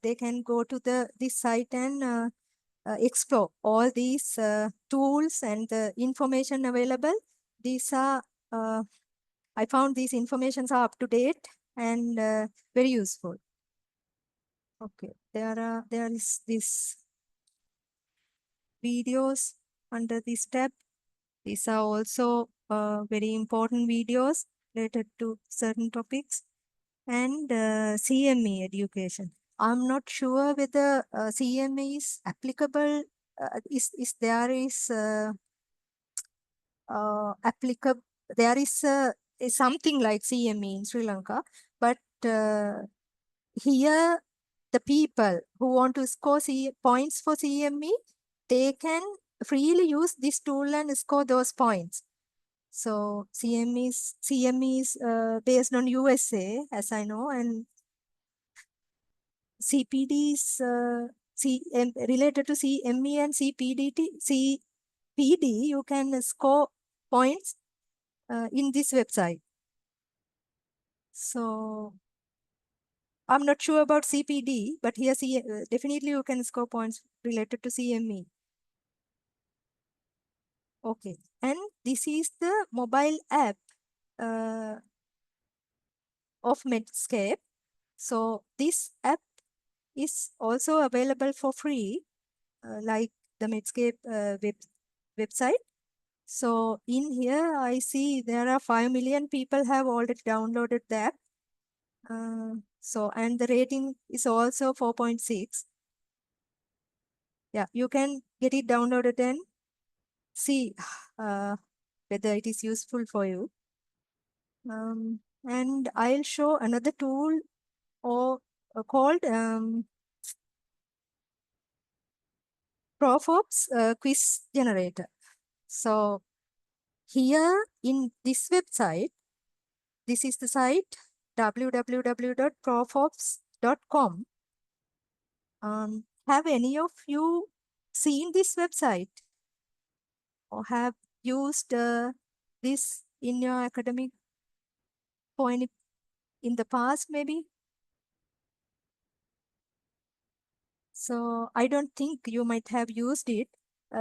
they can go to this site and explore all these tools and the information available. These are, I found these informations are up to date and very useful. Okay, there is this videos under this tab. These are also very important videos related to certain topics, and CME education. I'm not sure whether CME is applicable. Is there is applicable? There is something like CME in Sri Lanka, but here the people who want to score points for CME, they can freely use this tool and score those points. So CME is based on USA, as I know, and CPD is related to CME and CPD. You can score points in this website. So I'm not sure about CPD, but here definitely you can score points related to CME. Okay, and this is the mobile app of Medscape. So this app is also available for free, like the Medscape website. So in here, I see there are 5 million people have already downloaded the app. So, and the rating is also 4.6. Yeah, you can get it downloaded and see whether it is useful for you. And I'll show another tool or called Profob's quiz generator. So here in this website, this is the site www.profobs.com. Have any of you seen this website or have used this in your academic point in the past maybe? So I don't think you might have used it,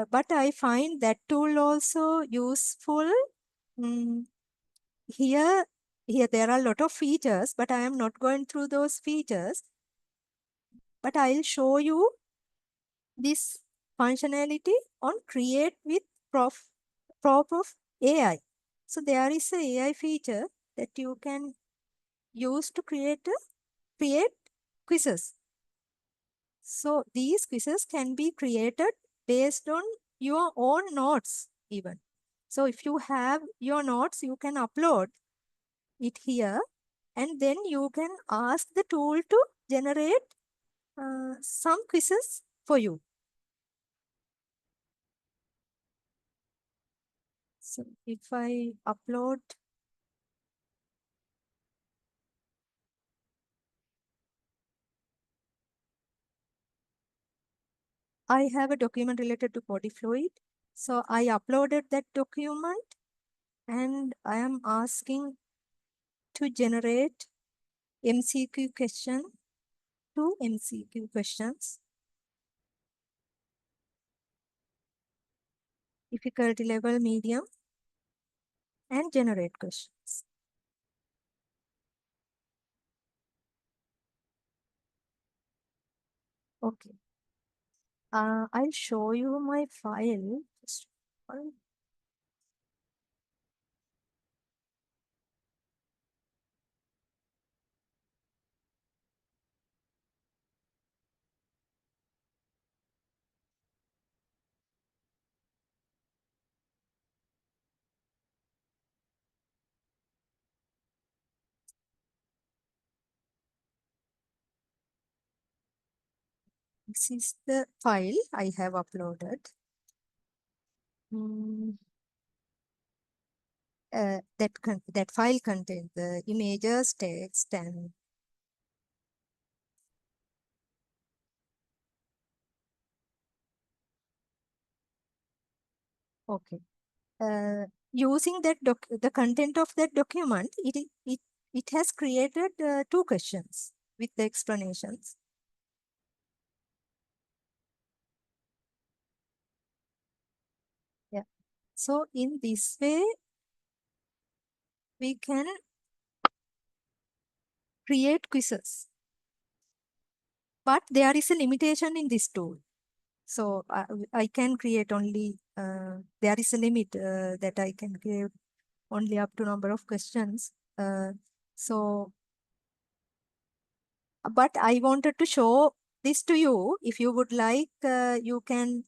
but I find that tool also useful. Here there are a lot of features, but I am not going through those features. But I'll show you this functionality on create with prof of AI. So there is a AI feature that you can use to create quizzes. So these quizzes can be created based on your own notes even. So if you have your notes, you can upload it here, and then you can ask the tool to generate some quizzes for you. So if I upload, I have a document related to body fluid. So I uploaded that document and I am asking to generate MCQ question, 2 MCQ questions. Difficulty level medium. and generate questions. Okay. I'll show you my file. Just one. This is the file I have uploaded. That file contains the images, text, and okay. Using that the content of that document, it has created 2 questions with the explanations. Yeah. So in this way, we can create quizzes. But there is a limitation in this tool. So I can create only, there is a limit that I can create only up to number of questions. But I wanted to show this to you. If you would like, you can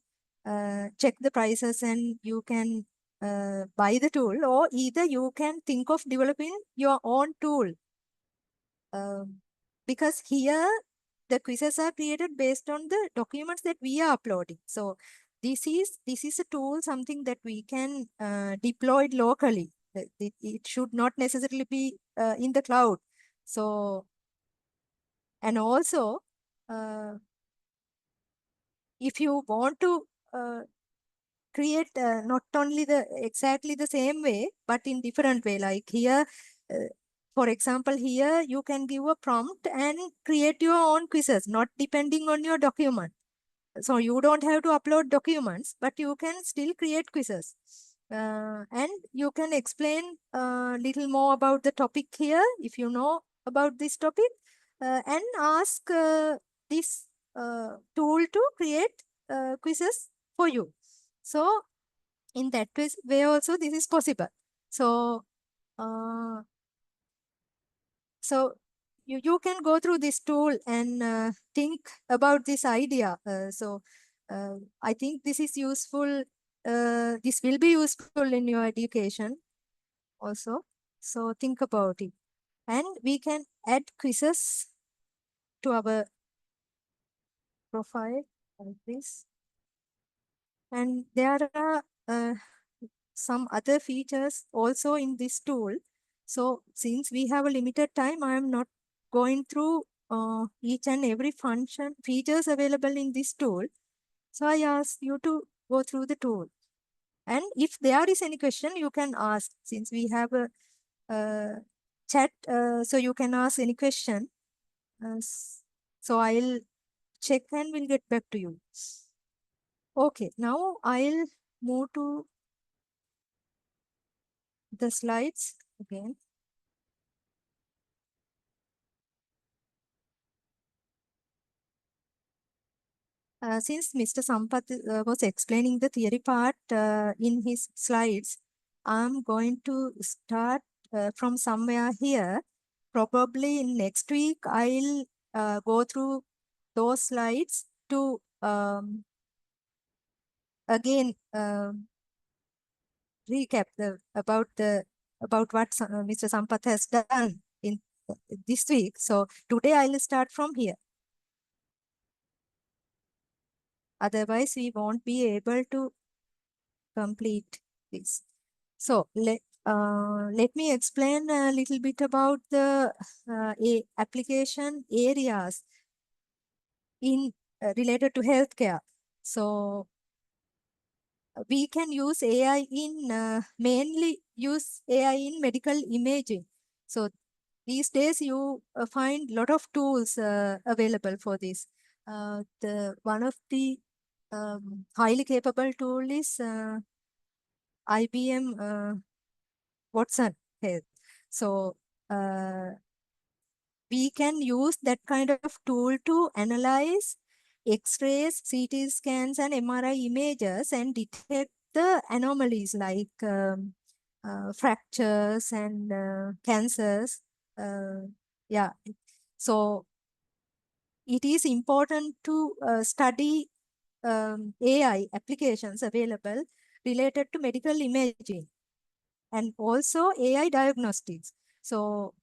check the prices and you can buy the tool, or either you can think of developing your own tool. Because here the quizzes are created based on the documents that we are uploading. So this is a tool, something that we can deploy locally. It should not necessarily be in the cloud. So, and also, if you want to create not only exactly the same way, but in different way, like here, for example, here you can give a prompt and create your own quizzes, not depending on your document. So you don't have to upload documents, but you can still create quizzes. And you can explain a little more about the topic here, if you know about this topic, and ask this tool to create quizzes for you. So in that way also this is possible. So you can go through this tool and think about this idea. I think this is useful. This will be useful in your education also. So think about it. And we can add quizzes to our profile like this. And there are some other features also in this tool. So since we have a limited time, I am not going through each and every function features available in this tool. So I ask you to go through the tool. And if there is any question, you can ask, since we have a chat, so you can ask any question. So I'll check and we'll get back to you. Okay, now I'll move to the slides again. Since Mr. Sampath was explaining the theory part in his slides, I'm going to start from somewhere here. Probably in next week, I'll go through those slides to again recap about what Mr. Sampath has done in this week. So today I'll start from here. Otherwise, we won't be able to complete this. So let me explain a little bit about the application areas in related to healthcare. So we can use AI in mainly use AI in medical imaging. So these days you find a lot of tools available for this. The one of the highly capable tool is IBM Watson Health. So we can use that kind of tool to analyze X-rays, CT scans, and MRI images and detect the anomalies like fractures and cancers. Yeah, so it is important to study AI applications available related to medical imaging and also AI diagnostics. So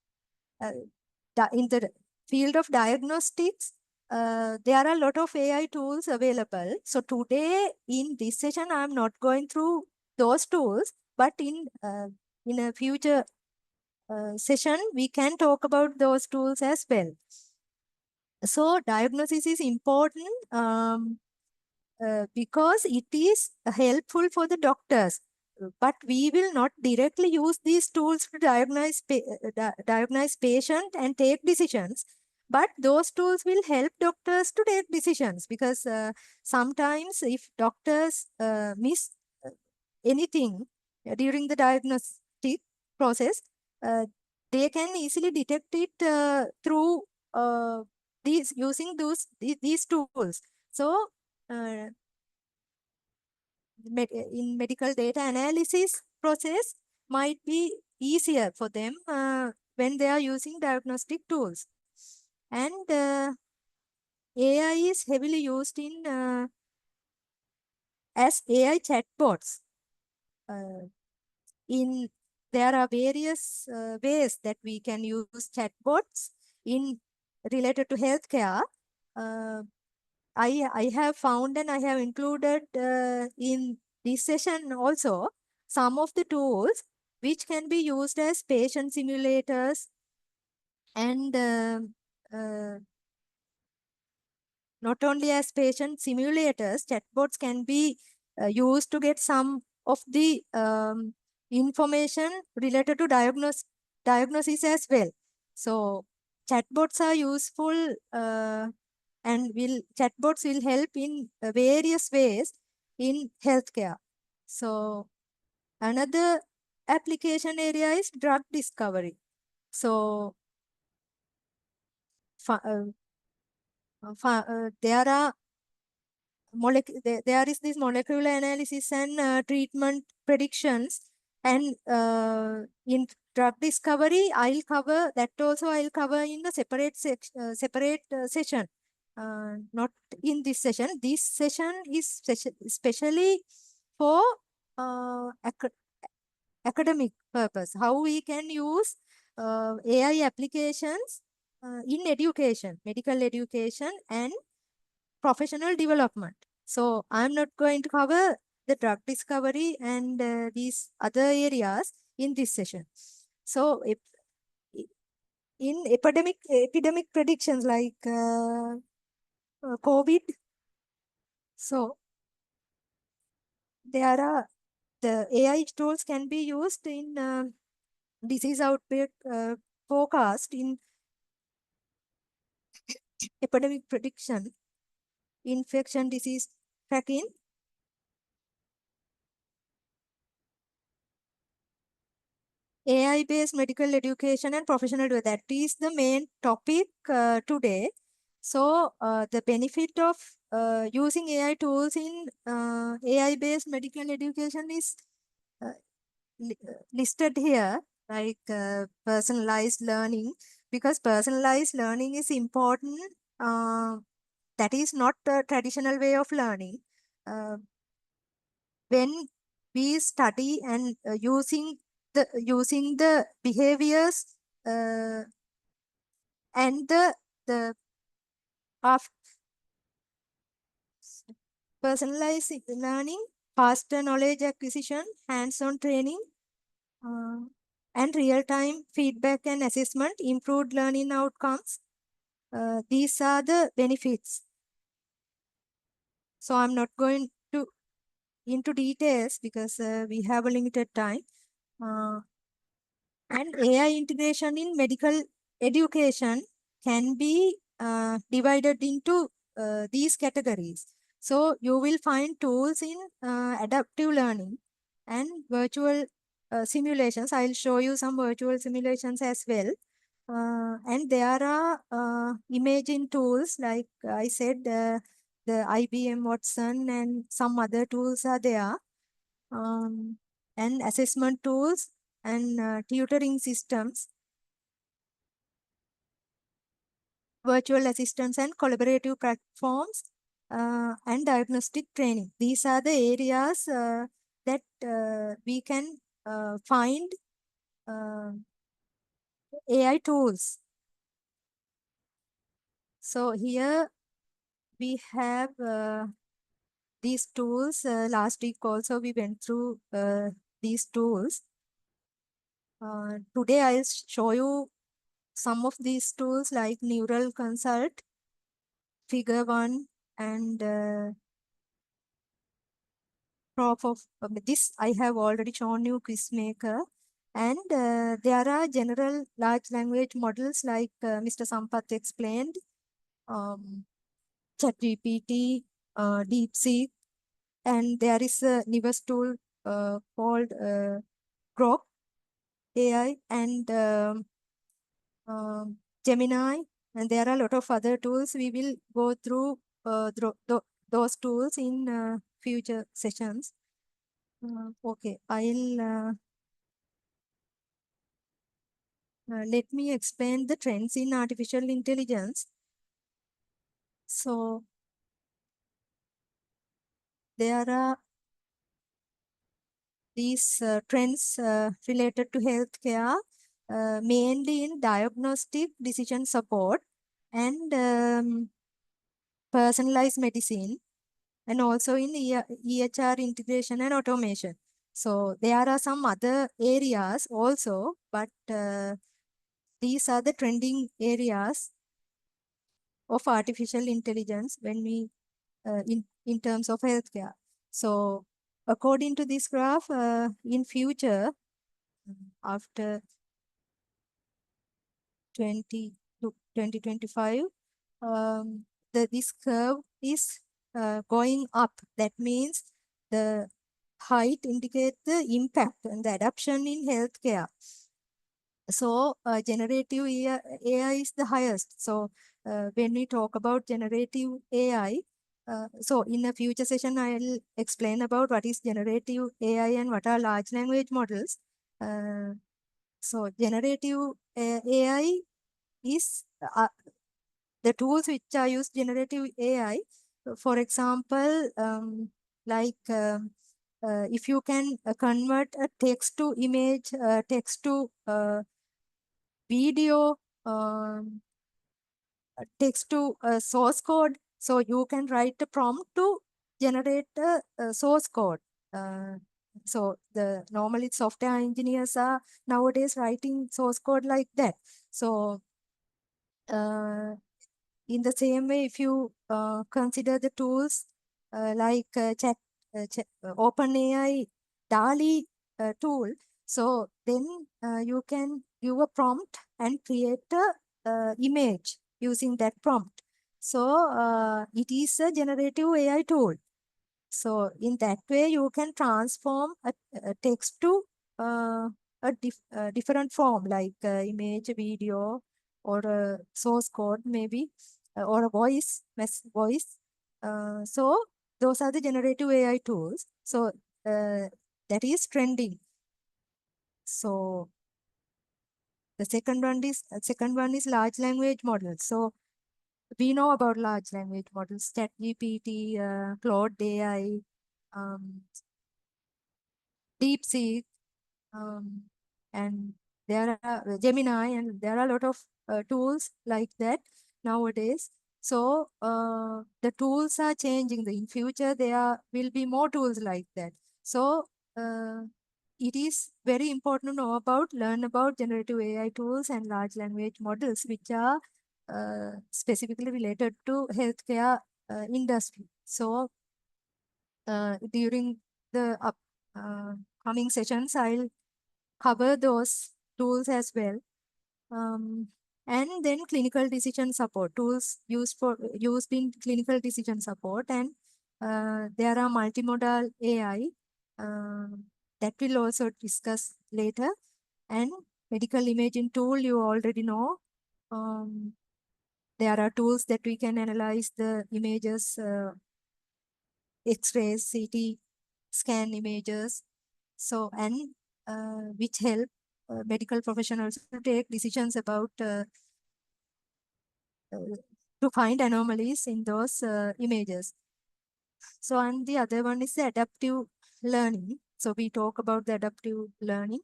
in the field of diagnostics, there are a lot of AI tools available. So today in this session, I'm not going through those tools, but in a future session, we can talk about those tools as well. So diagnosis is important because it is helpful for the doctors. But we will not directly use these tools to diagnose patient and take decisions. But those tools will help doctors to take decisions because sometimes if doctors miss anything during the diagnostic process, uh, they can easily detect it through using these tools. So in medical data analysis process might be easier for them when they are using diagnostic tools. And AI is heavily used in as AI chatbots. There are various ways that we can use chatbots in related to healthcare. I have found and I have included in this session also some of the tools which can be used as patient simulators and not only as patient simulators, chatbots can be used to get some of the information related to diagnosis as well. So chatbots are useful and chatbots will help in various ways in healthcare. So another application area is drug discovery. So there are there is this molecular analysis and treatment predictions, and in drug discovery I'll cover that also. I'll cover in the separate session, not in this session. This session is especially for academic purpose, how we can use AI applications in education, medical education and professional development. So I'm not going to cover the drug discovery and these other areas in this session. So if, in epidemic predictions like COVID, so there are the AI tools can be used in disease outbreak forecast in epidemic prediction, infection disease tracking, AI-based medical education and professional development. That is the main topic today. So the benefit of using AI tools in AI-based medical education is listed here, like personalized learning, because personalized learning is important. That is not a traditional way of learning. When we study and using the behaviors and the of personalized learning, faster knowledge acquisition, hands-on training, and real-time feedback and assessment, improved learning outcomes. These are the benefits. So I'm not going to into details because we have a limited time. And AI integration in medical education can be divided into these categories. So you will find tools in adaptive learning and virtual simulations. I'll show you some virtual simulations as well. And there are imaging tools, like I said, the IBM Watson and some other tools are there. And assessment tools and tutoring systems, virtual assistants and collaborative platforms, and diagnostic training. These are the areas that we can find AI tools. So here we have these tools. Last week also we went through these tools. Today I'll show you some of these tools like Neural Consult, Figure One, and proof of this I have already shown you, Quizmaker. And there are general large language models like Mr. Sampath explained, ChatGPT, DeepSeek, and there is a newest tool called Grok AI and Gemini, and there are a lot of other tools. We will go through those tools in future sessions. Okay, I'll let me explain the trends in artificial intelligence. So there are these trends related to healthcare, mainly in diagnostic, decision support, and personalized medicine, and also in EHR integration and automation. So there are some other areas also, but these are the trending areas of artificial intelligence when we in terms of healthcare. So according to this graph, in future, after 2025, this curve is going up. That means the height indicates the impact and the adoption in healthcare. So generative AI is the highest. So when we talk about generative AI, so in a future session, I'll explain about what is generative AI and what are large language models. So generative AI is the tools which are used generative AI. For example, if you can convert a text to image, text to video, text to source code. So you can write a prompt to generate a source code. So the normally software engineers are nowadays writing source code like that. So in the same way, if you consider the tools like OpenAI DALI tool, so then you can give a prompt and create a image using that prompt. So it is a generative AI tool. So in that way, you can transform a text to a different form like image, video, or a source code maybe, or a voice. So those are the generative AI tools. So that is trending. So the second one is large language models. So we know about large language models, ChatGPT, Claude AI, DeepSeek, and there are Gemini, and there are a lot of tools like that nowadays. So the tools are changing. In future, there will be more tools like that. So it is very important to know learn about generative AI tools and large language models, which are specifically related to healthcare industry. So during the coming sessions, I'll cover those tools as well. And then clinical decision support tools used in clinical decision support, and there are multimodal AI, that will also discuss later. And medical imaging tool, you already know. There are tools that we can analyze the images, X-rays, CT scan images. So, and which help medical professionals to take decisions about to find anomalies in those images. So, and the other one is the adaptive learning. So we talk about the adaptive learning.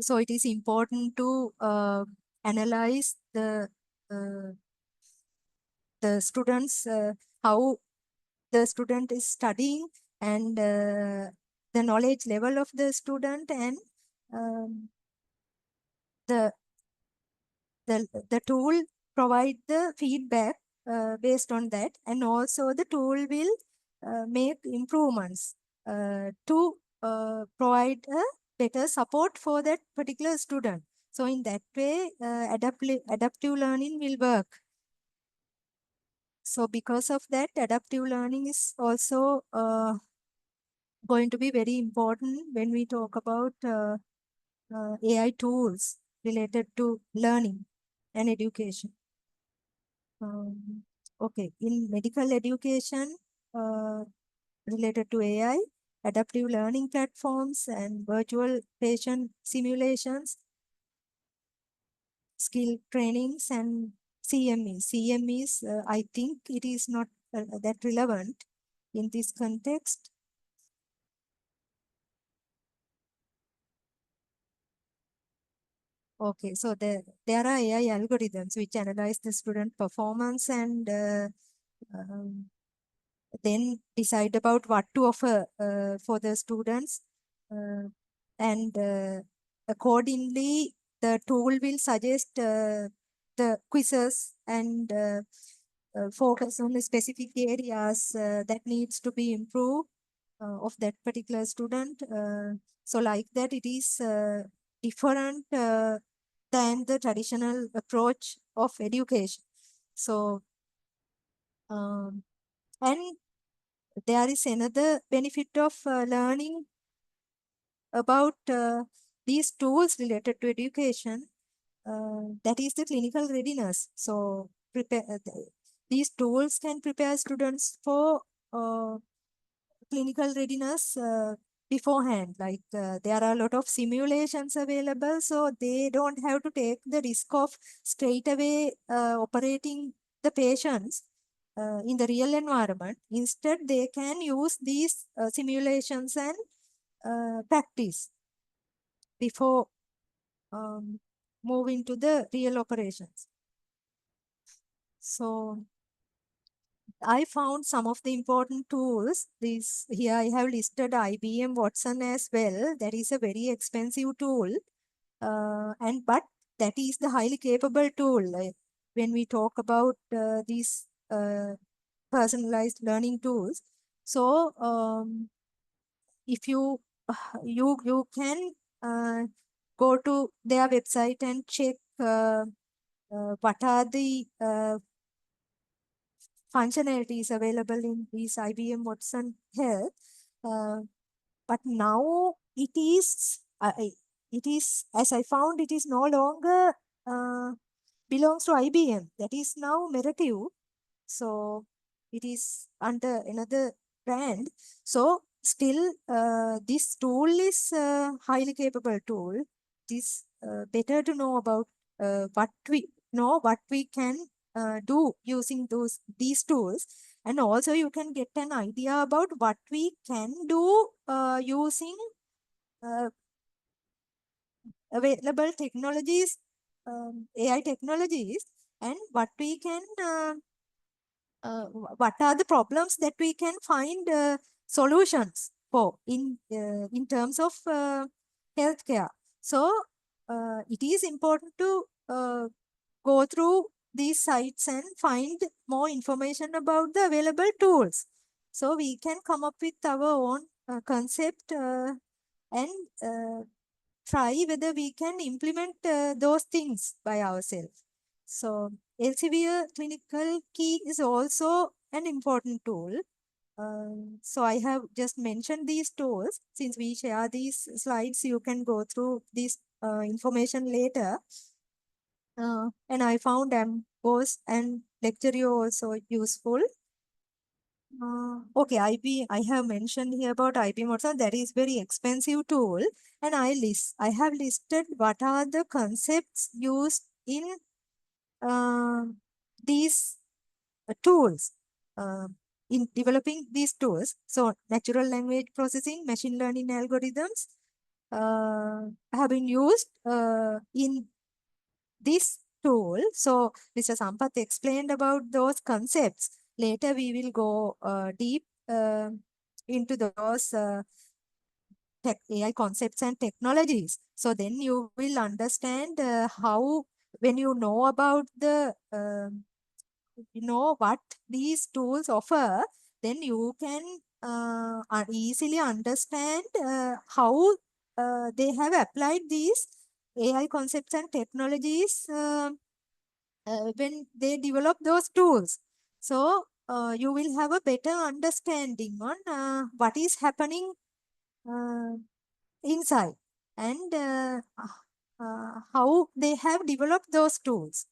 So it is important to analyze the students, how the student is studying, and the knowledge level of the student, and the the tool provide the feedback based on that, and also the tool will make improvements to provide a better support for that particular student. So in that way, adaptive learning will work. So because of that, adaptive learning is also going to be very important when we talk about AI tools related to learning and education. Okay, in medical education related to AI, adaptive learning platforms and virtual patient simulations, skill trainings, and CMEs. CMEs, I think it is not that relevant in this context. Okay, so there are AI algorithms which analyze the student performance and then decide about what to offer for the students. And accordingly, the tool will suggest the quizzes and focus on the specific areas that needs to be improved of that particular student. So like that, it is different than the traditional approach of education. So, and there is another benefit of learning about these tools related to education, that is the clinical readiness. So these tools can prepare students for clinical readiness beforehand. Like there are a lot of simulations available, so they don't have to take the risk of straight away operating the patients in the real environment. Instead, they can use these simulations and practice before moving to the real operations. So I found some of the important tools. This here I have listed IBM Watson as well. That is a very expensive tool, but that is the highly capable tool. When we talk about these personalized learning tools, so if you you can go to their website and check what are the functionalities available in these IBM Watson Health. But now it is, as I found, it is no longer belongs to IBM. That is now Merative. So it is under another brand. So still, this tool is a highly capable tool. It is better to know about what we can do using these tools, and also you can get an idea about what we can do using available technologies, AI technologies, and what we can what are the problems that we can find solutions for in terms of healthcare. So it is important to go through these sites and find more information about the available tools. So we can come up with our own concept and try whether we can implement those things by ourselves. So Elsevier Clinical Key is also an important tool. So I have just mentioned these tools. Since we share these slides, you can go through this information later. And I found Ambos and Lecturio also useful. Okay, I have mentioned here about IP Model. That is very expensive tool, and I have listed what are the concepts used in these tools in developing these tools. So natural language processing, machine learning algorithms have been used in this tool. So Mr. Sampath explained about those concepts. Later we will go deep into those AI concepts and technologies. So then you will understand how, when you know about the what these tools offer, then you can easily understand how they have applied these AI concepts and technologies when they develop those tools. So you will have a better understanding on what is happening inside and how they have developed those tools.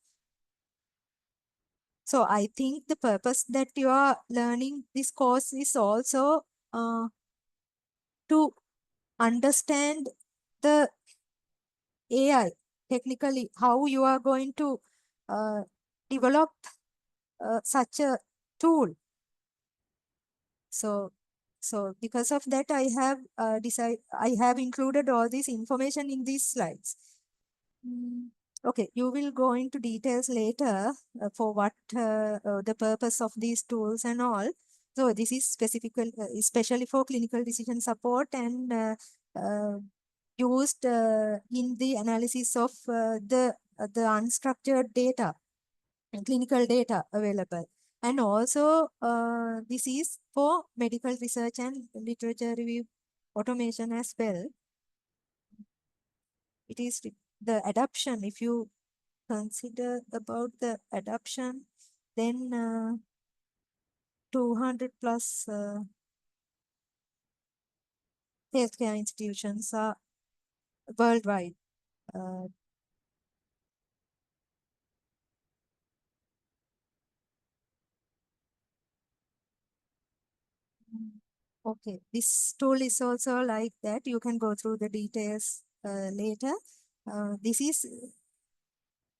So I think the purpose that you are learning this course is also to understand the AI technically, how you are going to develop such a tool. So because of that, I have included all this information in these slides. Okay, you will go into details later for what the purpose of these tools and all. So this is especially for clinical decision support and used in the analysis of the unstructured data, clinical data available. And also this is for medical research and literature review automation as well. It is the adoption. If you consider about the adoption, then 200 plus healthcare institutions are worldwide. Okay, this tool is also like that. You can go through the details later. This is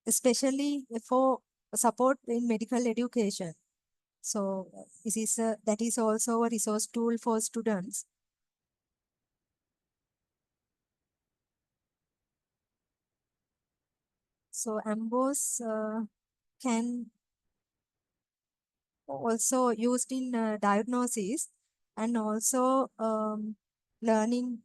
especially for support in medical education. So this is that is also a resource tool for students. So Ambos can also used in diagnosis and also learning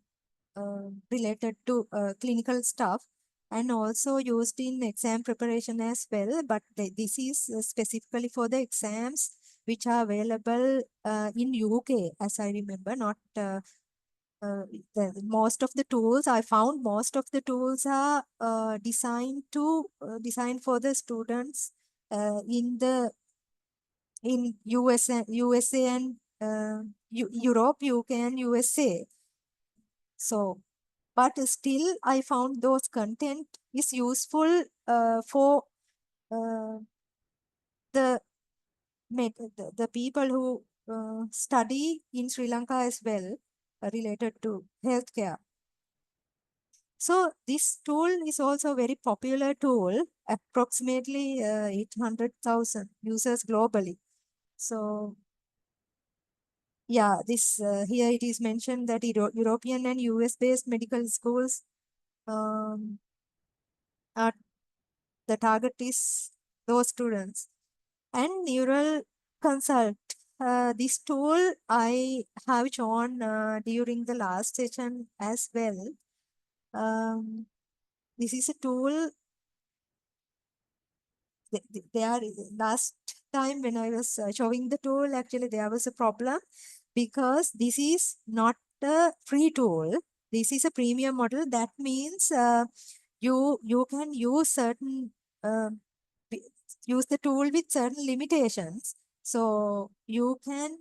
related to clinical stuff, and also used in exam preparation as well. But this is specifically for the exams which are available in UK, as I remember, not most of the tools I found, most of the tools are designed for the students in USA and Europe, UK and USA. So, but still I found those content is useful for the people who study in Sri Lanka as well, related to healthcare. So this tool is also a very popular tool, approximately 800,000 users globally. So yeah, this here it is mentioned that European and US-based medical schools are the target is those students. And neural consult. This tool I have shown during the last session as well. This is a tool. There last time when I was showing the tool, actually there was a problem because this is not a free tool. This is a premium model. That means you can use certain use the tool with certain limitations. So you can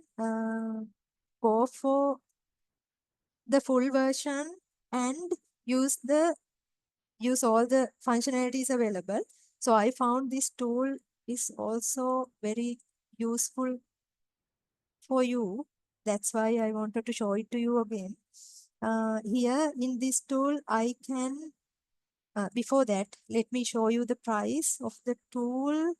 go for the full version and use all the functionalities available. So I found this tool is also very useful for you. That's why I wanted to show it to you again. Here in this tool, I can, before that, let me show you the price of the tool.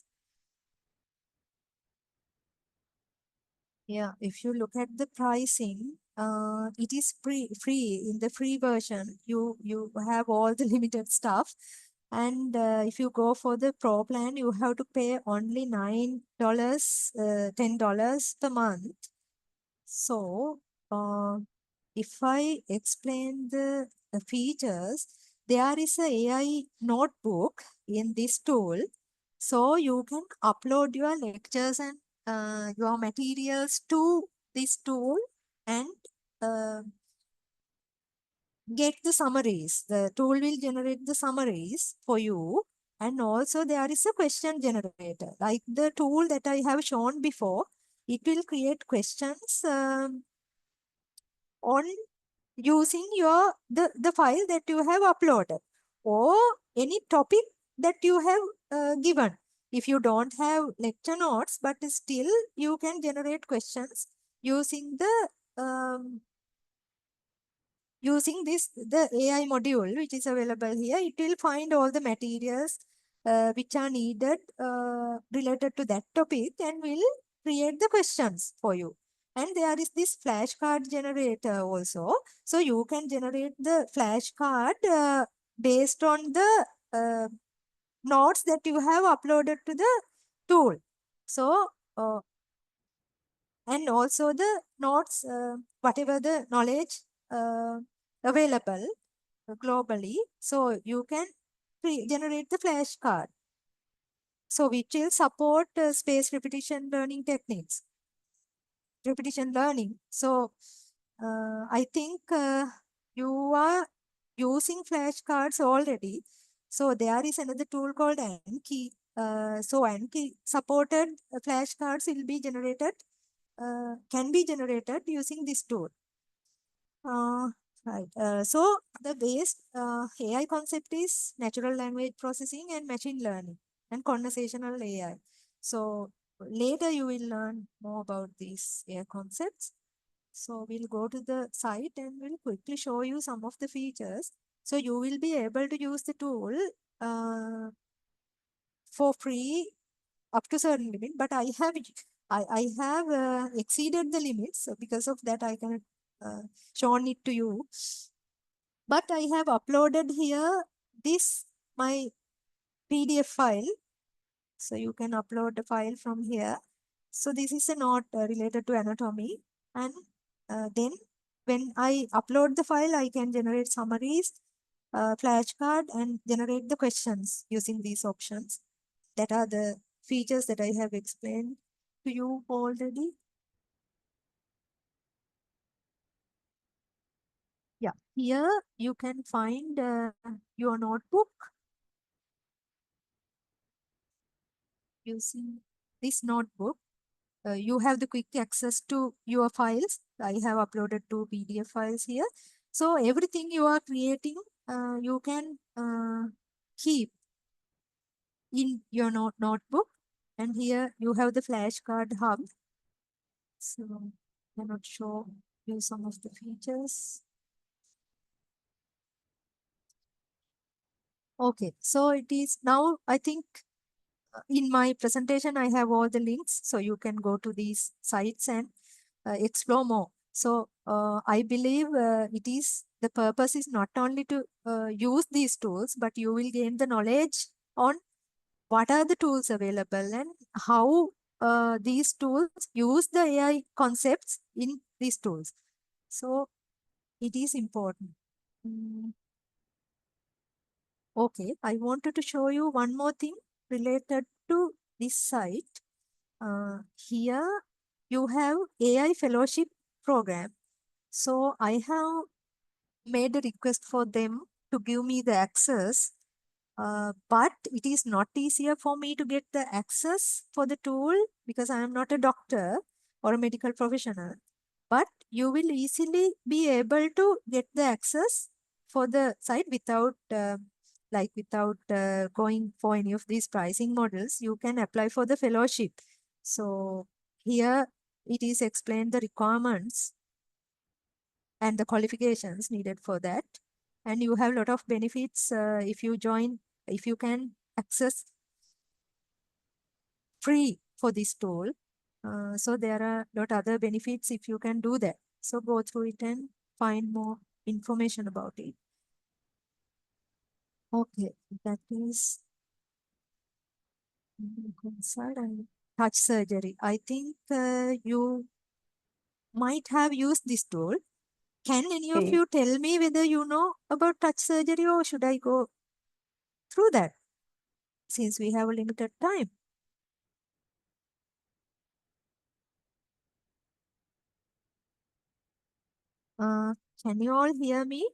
Yeah, if you look at the pricing, it is free in the free version. You have all the limited stuff, and if you go for the pro plan, you have to pay only $9, $10 per month. So, if I explain the features, there is a AI notebook in this tool. So you can upload your lectures and your materials to this tool and uh, get the summaries. The tool will generate the summaries for you. And also there is a question generator. Like the tool that I have shown before, it will create questions on using the file that you have uploaded or any topic that you have given. If you don't have lecture notes, but still you can generate questions using the AI module which is available here. It will find all the materials which are needed related to that topic and will create the questions for you. And there is this flashcard generator also. So you can generate the flashcard based on the notes that you have uploaded to the tool. So, and also the notes, whatever the knowledge available globally. So you can generate the flashcard. So which will support space repetition learning techniques. Repetition learning. So I think you are using flashcards already. So there is another tool called Anki. So Anki supported flashcards will be generated, can be generated using this tool. Right. So the base AI concept is natural language processing and machine learning and conversational AI. So later you will learn more about these AI concepts. So we'll go to the site and we'll quickly show you some of the features. So you will be able to use the tool for free up to certain limit, but I have exceeded the limits. So because of that, I cannot shown it to you. But I have uploaded here this my PDF file. So you can upload the file from here. So this is a note related to anatomy. And then when I upload the file, I can generate summaries, flashcard, and generate the questions using these options. That are the features that I have explained to you already. Yeah, here you can find your notebook using this notebook. You have the quick access to your files. I have uploaded 2 PDF files here. So everything you are creating, you can keep in your notebook. And here you have the flashcard hub. So I cannot show you some of the features. Okay, so it is now, I think in my presentation, I have all the links. So you can go to these sites and explore more. So I believe the purpose is not only to use these tools, but you will gain the knowledge on what are the tools available and how these tools use the AI concepts in these tools. So it is important. Okay, I wanted to show you one more thing related to this site. Here you have AI fellowship program. So I have made a request for them to give me the access But it is not easier for me to get the access for the tool because I am not a doctor or a medical professional. But you will easily be able to get the access for the site without going for any of these pricing models. You can apply for the fellowship. So here it is explained the requirements and the qualifications needed for that. And you have a lot of benefits if you join, if you can access free for this tool. So there are a lot other benefits if you can do that. So go through it and find more information about it. Okay, that is consult and touch surgery. I think you might have used this tool. Can any of Okay. you tell me whether you know about touch surgery or should I go through that since we have a limited time? Can you all hear me?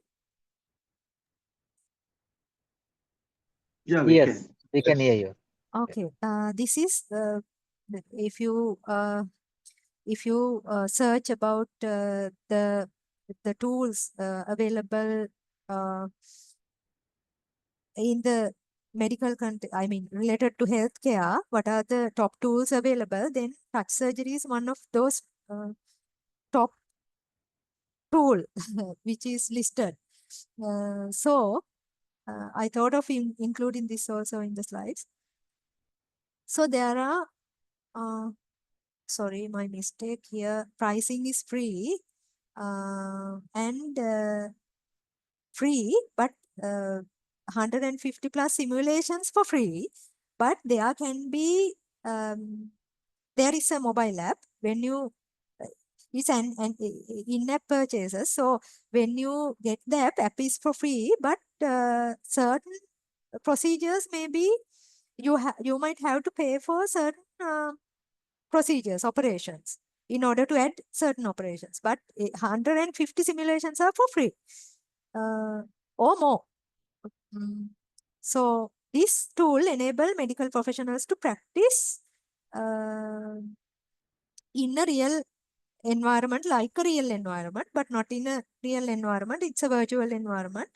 Yeah, we Yes, can. we can hear you. Okay. This is if you search about the tools available in the medical I mean related to healthcare, what are the top tools available? Then touch surgery is one of those top tool which is listed. I thought of including this also in the slides. So there are, sorry, my mistake here. Pricing is free and free, but 150 plus simulations for free. But there can be, there is a mobile app when you, it's an in-app purchases. So when you get the app is for free, but certain procedures maybe you might have to pay for certain procedures, operations in order to add certain operations. But 150 simulations are for free or more. So this tool enable medical professionals to practice in a real environment, like a real environment, but not in a real environment. It's a virtual environment.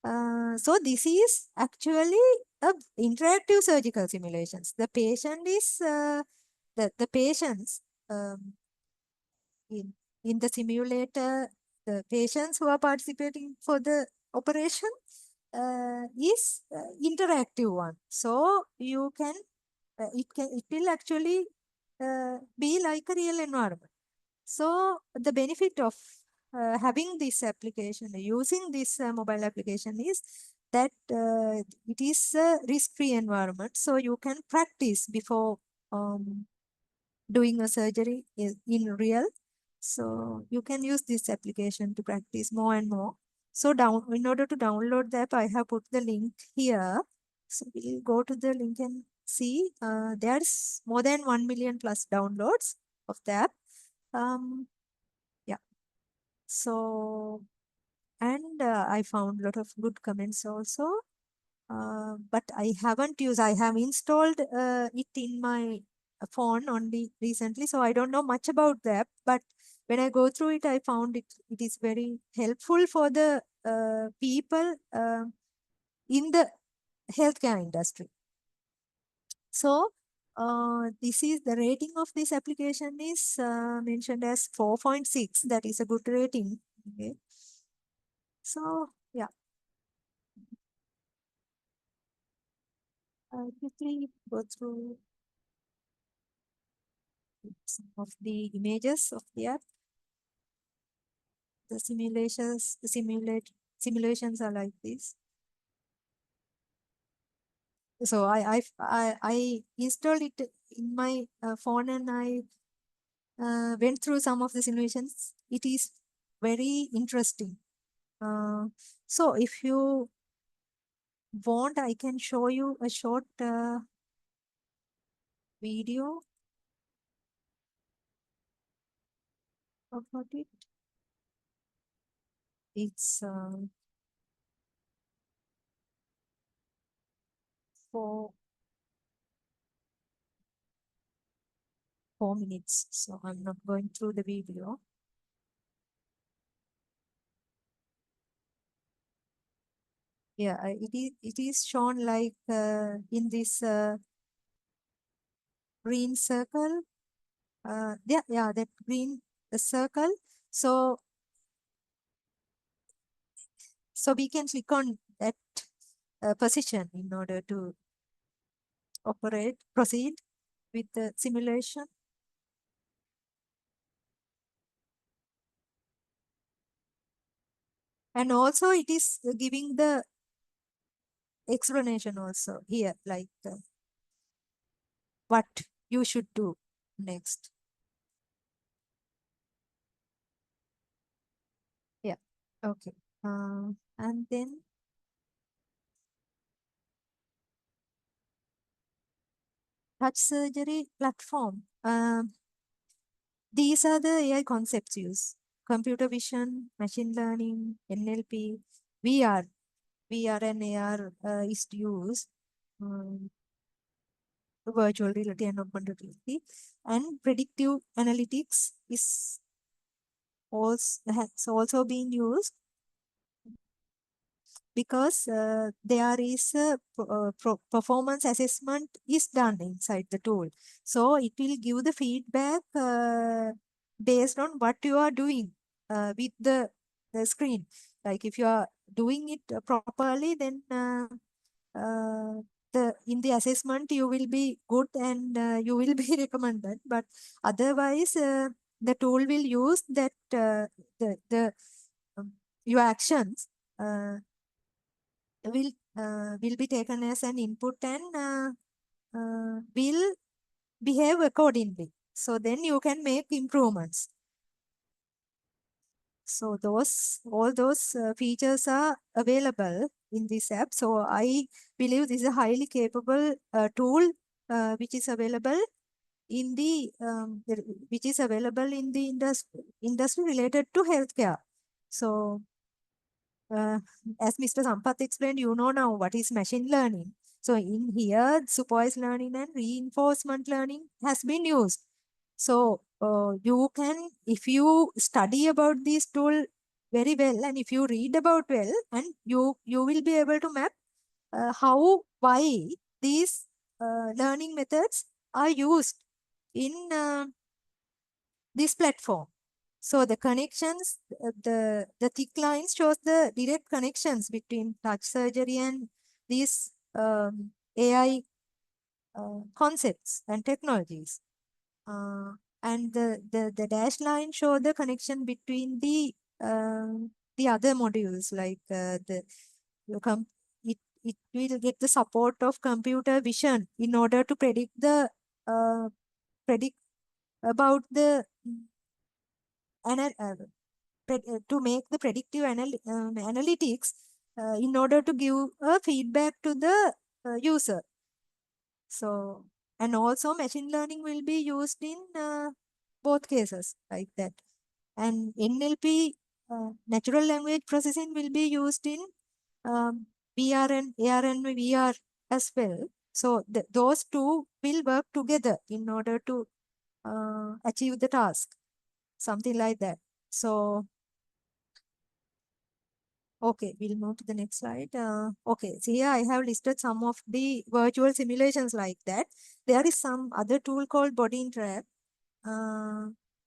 So this is actually a interactive surgical simulations. The patient is the patients in the simulator. The patients who are participating for the operation is interactive one. So you can it will actually be like a real environment. So the benefit of having this application, using this mobile application is that it is a risk-free environment. So you can practice before doing a surgery in real. So you can use this application to practice more and more. So in order to download the app, I have put the link here. So we'll go to the link and see. There's more than 1 million plus downloads of the app. Yeah. So, and I found a lot of good comments also. But I haven't used, I have installed it in my phone only recently. So I don't know much about the app, but when I go through it, I found it is very helpful for the people in the healthcare industry. So this is the rating of this application is mentioned as 4.6. That is a good rating. Okay. So yeah. I'll quickly go through some of the images of the app. The simulations are like this. So I installed it in my phone and I went through some of the simulations. It is very interesting. So if you want, I can show you a short video about it. It's for 4 minutes. So I'm not going through the video. Yeah, it is shown like in this green circle. Yeah, that green circle. So we can click on that position in order to proceed with the simulation. And also it is giving the explanation also here, like what you should do next. Yeah, okay. And then touch surgery platform. These are the AI concepts used. Computer vision, machine learning, NLP, VR. VR and AR is used. Virtual reality and augmented reality. And predictive analytics is has also been used because there is a performance assessment is done inside the tool. So it will give the feedback based on what you are doing with the screen. Like if you are doing it properly, then in the assessment you will be good and you will be recommended. But otherwise, the tool will use that the your actions. Will be taken as an input and will behave accordingly. So then you can make improvements. So all those features are available in this app. So I believe this is a highly capable tool which is available in the industry related to healthcare. So as Mr. Sampath explained, you know now what is machine learning. So in here, supervised learning and reinforcement learning has been used. So you can, if you study about this tool very well, and if you read about well, and you will be able to map why these learning methods are used in this platform. So the connections, the thick lines shows the direct connections between touch surgery and these AI concepts and technologies. And the dashed line show the connection between the other modules, like the it will get the support of computer vision in order to predict about the to make the predictive analytics in order to give a feedback to the user. So, and also machine learning will be used in both cases like that. And NLP, natural language processing, will be used in VR and AR and VR as well. So those two will work together in order to achieve the task, something like that. So okay, we'll move to the next slide. Okay, so here I have listed some of the virtual simulations like that. There is some other tool called Body Interact.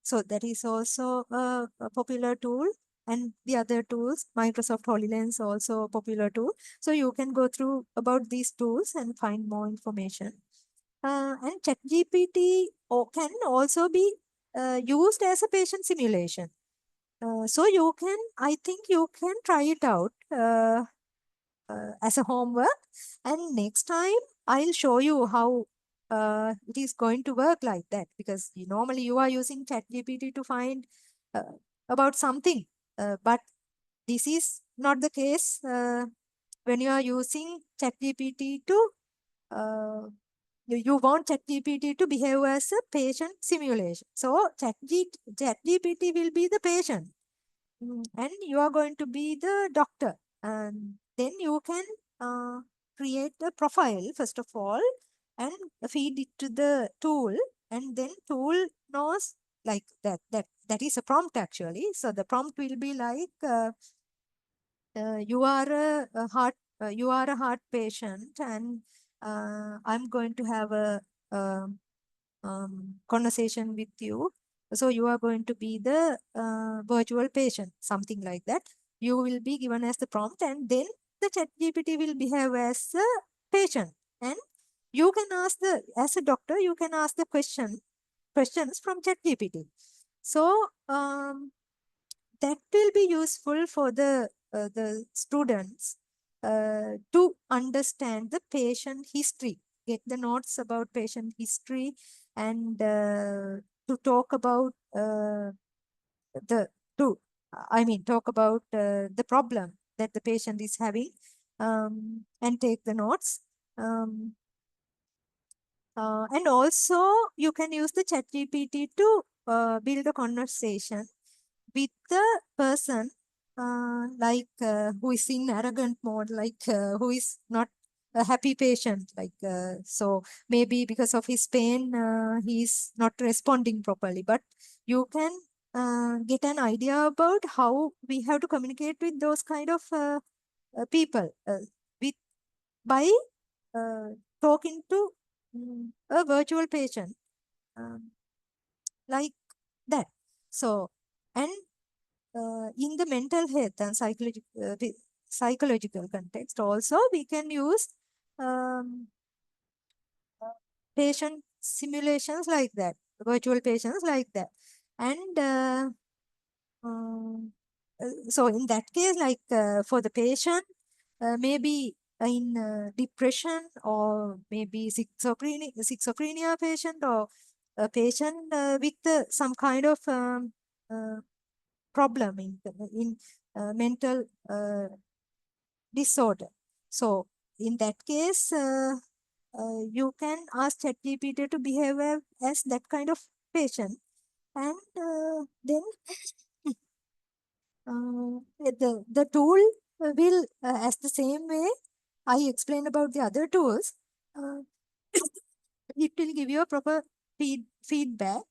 So that is also a popular tool. And the other tools, Microsoft HoloLens, also a popular tool. So you can go through about these tools and find more information. And ChatGPT can also be used as a patient simulation. So you can, I think you can try it out as a homework, and next time I'll show you how it is going to work like that, because normally you are using ChatGPT to find about something, but this is not the case when you are using ChatGPT to you want ChatGPT to behave as a patient simulation. So ChatGPT will be the patient. And you are going to be the doctor, and then you can create a profile first of all and feed it to the tool, and then tool knows like that is a prompt actually. So the prompt will be like you are a heart patient, and I'm going to have a conversation with you. So you are going to be the virtual patient, something like that. You will be given as the prompt, and then the chat GPT will behave as a patient. And you can ask as a doctor, you can ask the questions from chat GPT. So that will be useful for the students to understand the patient history, get the notes about patient history, and to talk about the to talk about the problem that the patient is having, and take the notes. Um, and also you can use the chat GPT to build a conversation with the person who is in arrogant mode, who is not a happy patient, so maybe because of his pain he is not responding properly, but you can get an idea about how we have to communicate with those kind of people with by talking to a virtual patient, um, like that. So, and in the mental health and psychological context also, we can use um, patient simulations like that, virtual patients like that. And um, so in that case, for the patient, maybe in depression, or maybe schizophrenia patient, or a patient with some kind of problem in mental disorder. So in that case, you can ask ChatGPT to behave as that kind of patient, and then the tool will, as the same way I explained about the other tools, uh, it will give you a proper feedback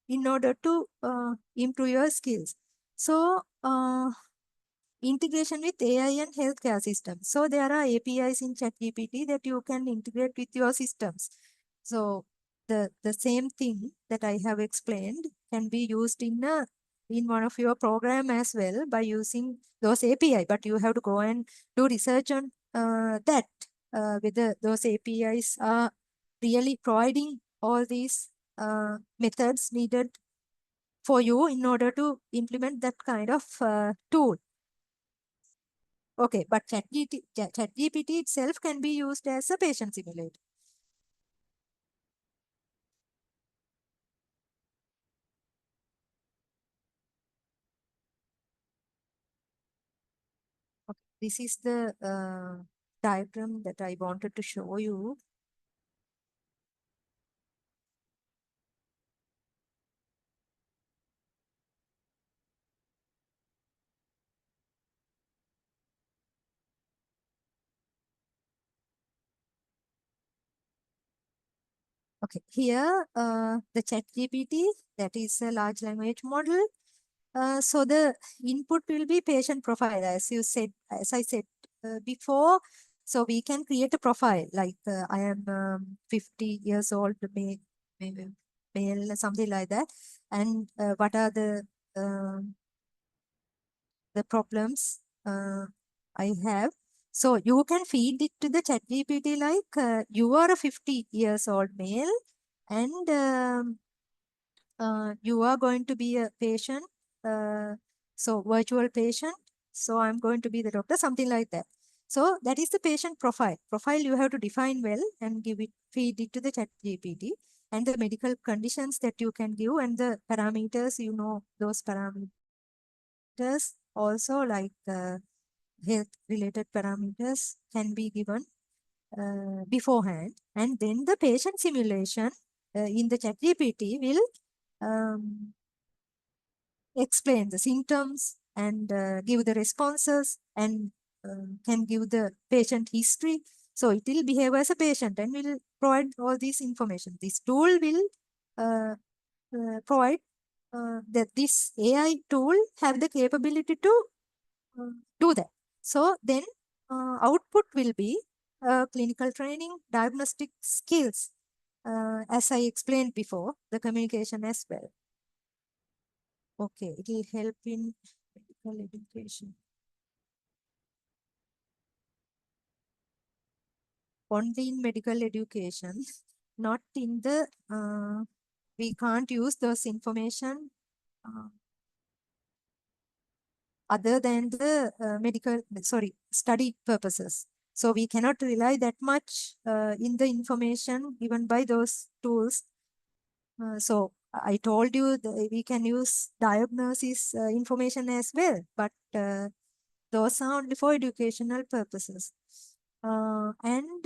in order to improve your skills. So integration with AI and healthcare systems. So there are APIs in ChatGPT that you can integrate with your systems. So the same thing that I have explained can be used in one of your program as well by using those API. But you have to go and do research on that whether those APIs are really providing all these methods needed for you in order to implement that kind of tool. Okay, but ChatGPT itself can be used as a patient simulator. Okay, this is the diagram that I wanted to show you. Okay, here the ChatGPT, that is a large language model. So the input will be patient profile, as I said before. So we can create a profile like I am 50 years old, male, something like that. And what are the problems I have. So you can feed it to the chat GPT like you are a 50 years old male, and you are going to be a patient. So virtual patient. So I'm going to be the doctor, something like that. So that is the patient profile. Profile you have to define well and feed it to the chat GPT, and the medical conditions that you can give, and the parameters, those parameters also, like health related parameters can be given beforehand, and then the patient simulation in the ChatGPT will explain the symptoms and give the responses, and can give the patient history. So it will behave as a patient and will provide all this information. This tool will provide that this AI tool have the capability to do that. So then output will be clinical training, diagnostic skills, as I explained before, the communication as well. Okay, it will help in medical education. Only in medical education, not in the, we can't use those information other than the study purposes. So we cannot rely that much in the information given by those tools. So I told you that we can use diagnosis information as well, but those are only for educational purposes. And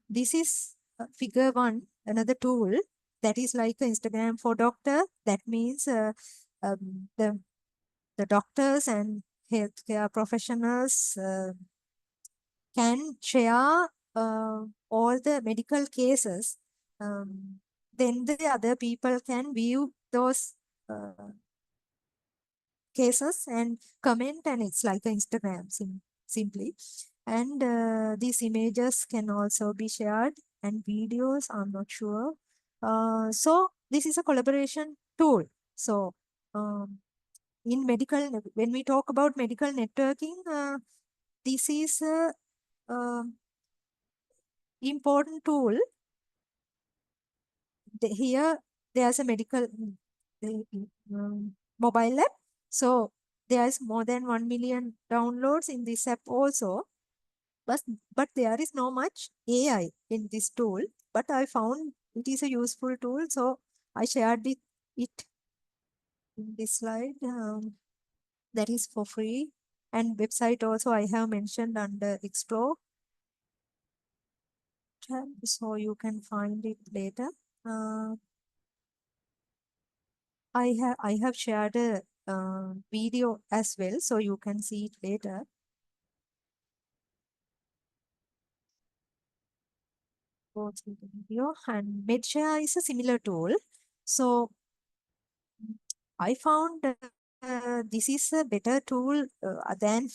this is figure 1, another tool that is like Instagram for doctor. That means the doctors and healthcare professionals can share all the medical cases. Then the other people can view those cases and comment, and it's like Instagram simply. And these images can also be shared, and videos, I'm not sure. So this is a collaboration tool. So in medical, when we talk about medical networking, this is a important tool. Here there's a medical mobile app. So there's more than 1 million downloads in this app also. But there is no much AI in this tool. But I found it is a useful tool. So I shared it in this slide. That is for free. And website also I have mentioned under Explore tab, so you can find it later. I have shared a video as well, so you can see it later. Go through the video. And MedShare is a similar tool. So I found this is a better tool than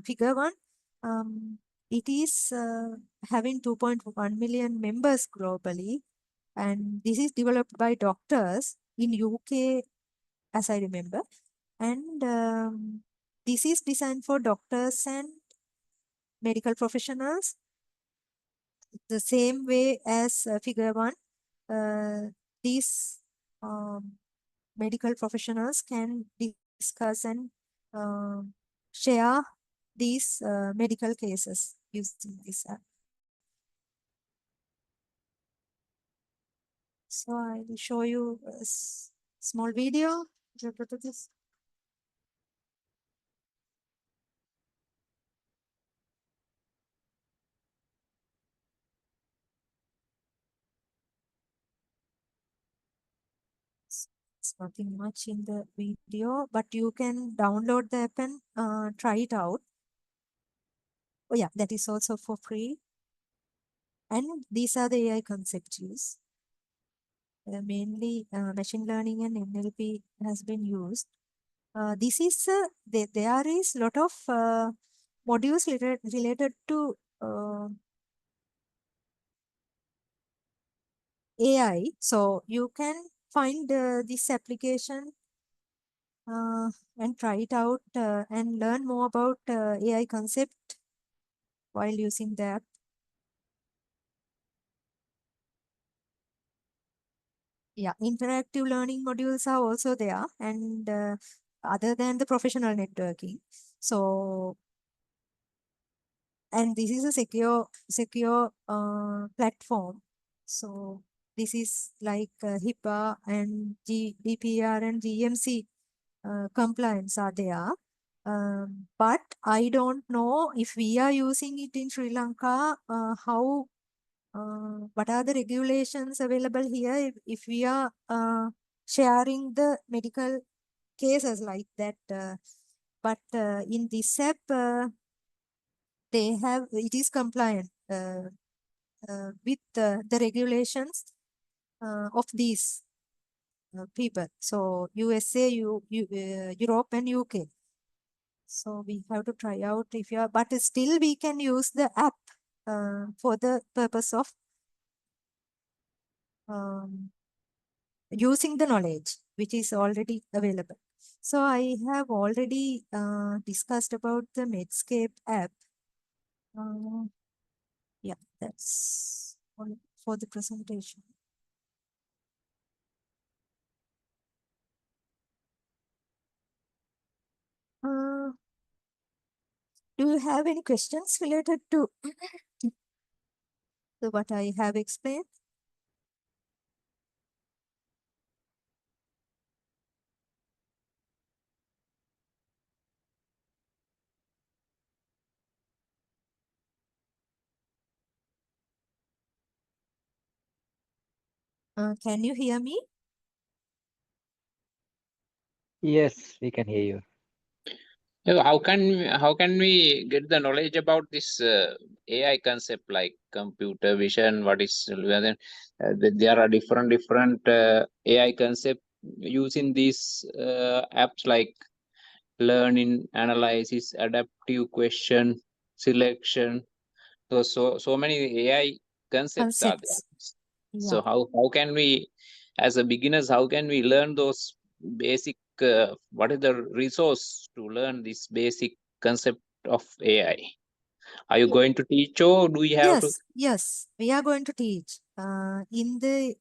Figure 1. It is having 2.1 million members globally, and this is developed by doctors in UK, as I remember. And this is designed for doctors and medical professionals the same way as Figure 1. These medical professionals can discuss and share these medical cases using this app. So I will show you a small video. It's nothing much in the video, but you can download the app and try it out. Oh yeah, that is also for free. And these are the AI concepts used. Mainly machine learning and NLP has been used. This is there is lot of modules related to AI. So you can find this application and try it out and learn more about AI concept while using the app. Yeah, interactive learning modules are also there, and other than the professional networking. So, and this is a secure platform. So this is like HIPAA and GDPR and GMC compliance are there. But I don't know if we are using it in Sri Lanka, what are the regulations available here if we are sharing the medical cases like that. But in this app, it is compliant with the regulations of these people. So USA, Europe and UK. So we have to try out if you are, but still we can use the app for the purpose of using the knowledge which is already available. So I have already discussed about the Medscape app. Yeah, that's all for the presentation. Do you have any questions related to what I have explained? Can you hear me? Yes, we can hear you. Yeah, how can we get the knowledge about this AI concept like computer vision? What is there are different AI concept using these apps like learning, analysis, adaptive question, selection. So many AI concepts are there. Concepts. Yeah. So how can we, as a beginners, how can we learn those basic? What is the resource to learn this basic concept of AI? Are you going to teach, or do we have to? Yes, we are going to teach. In the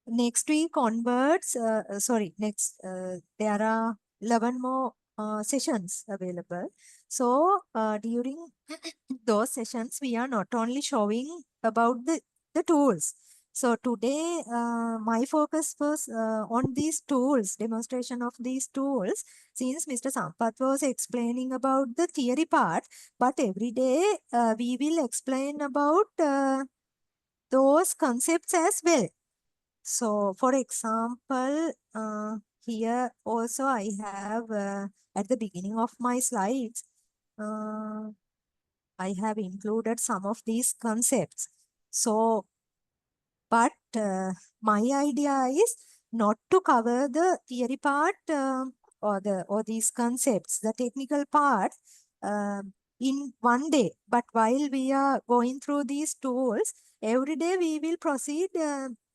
next week onwards, there are 11 more sessions available. So during those sessions, we are not only showing about the tools. So today, my focus was on these tools, demonstration of these tools, since Mr. Sampath was explaining about the theory part, but every day we will explain about those concepts as well. So, for example, here also I have at the beginning of my slides, I have included some of these concepts. So, but my idea is not to cover the theory part or these concepts, the technical part in one day. But while we are going through these tools, every day we will proceed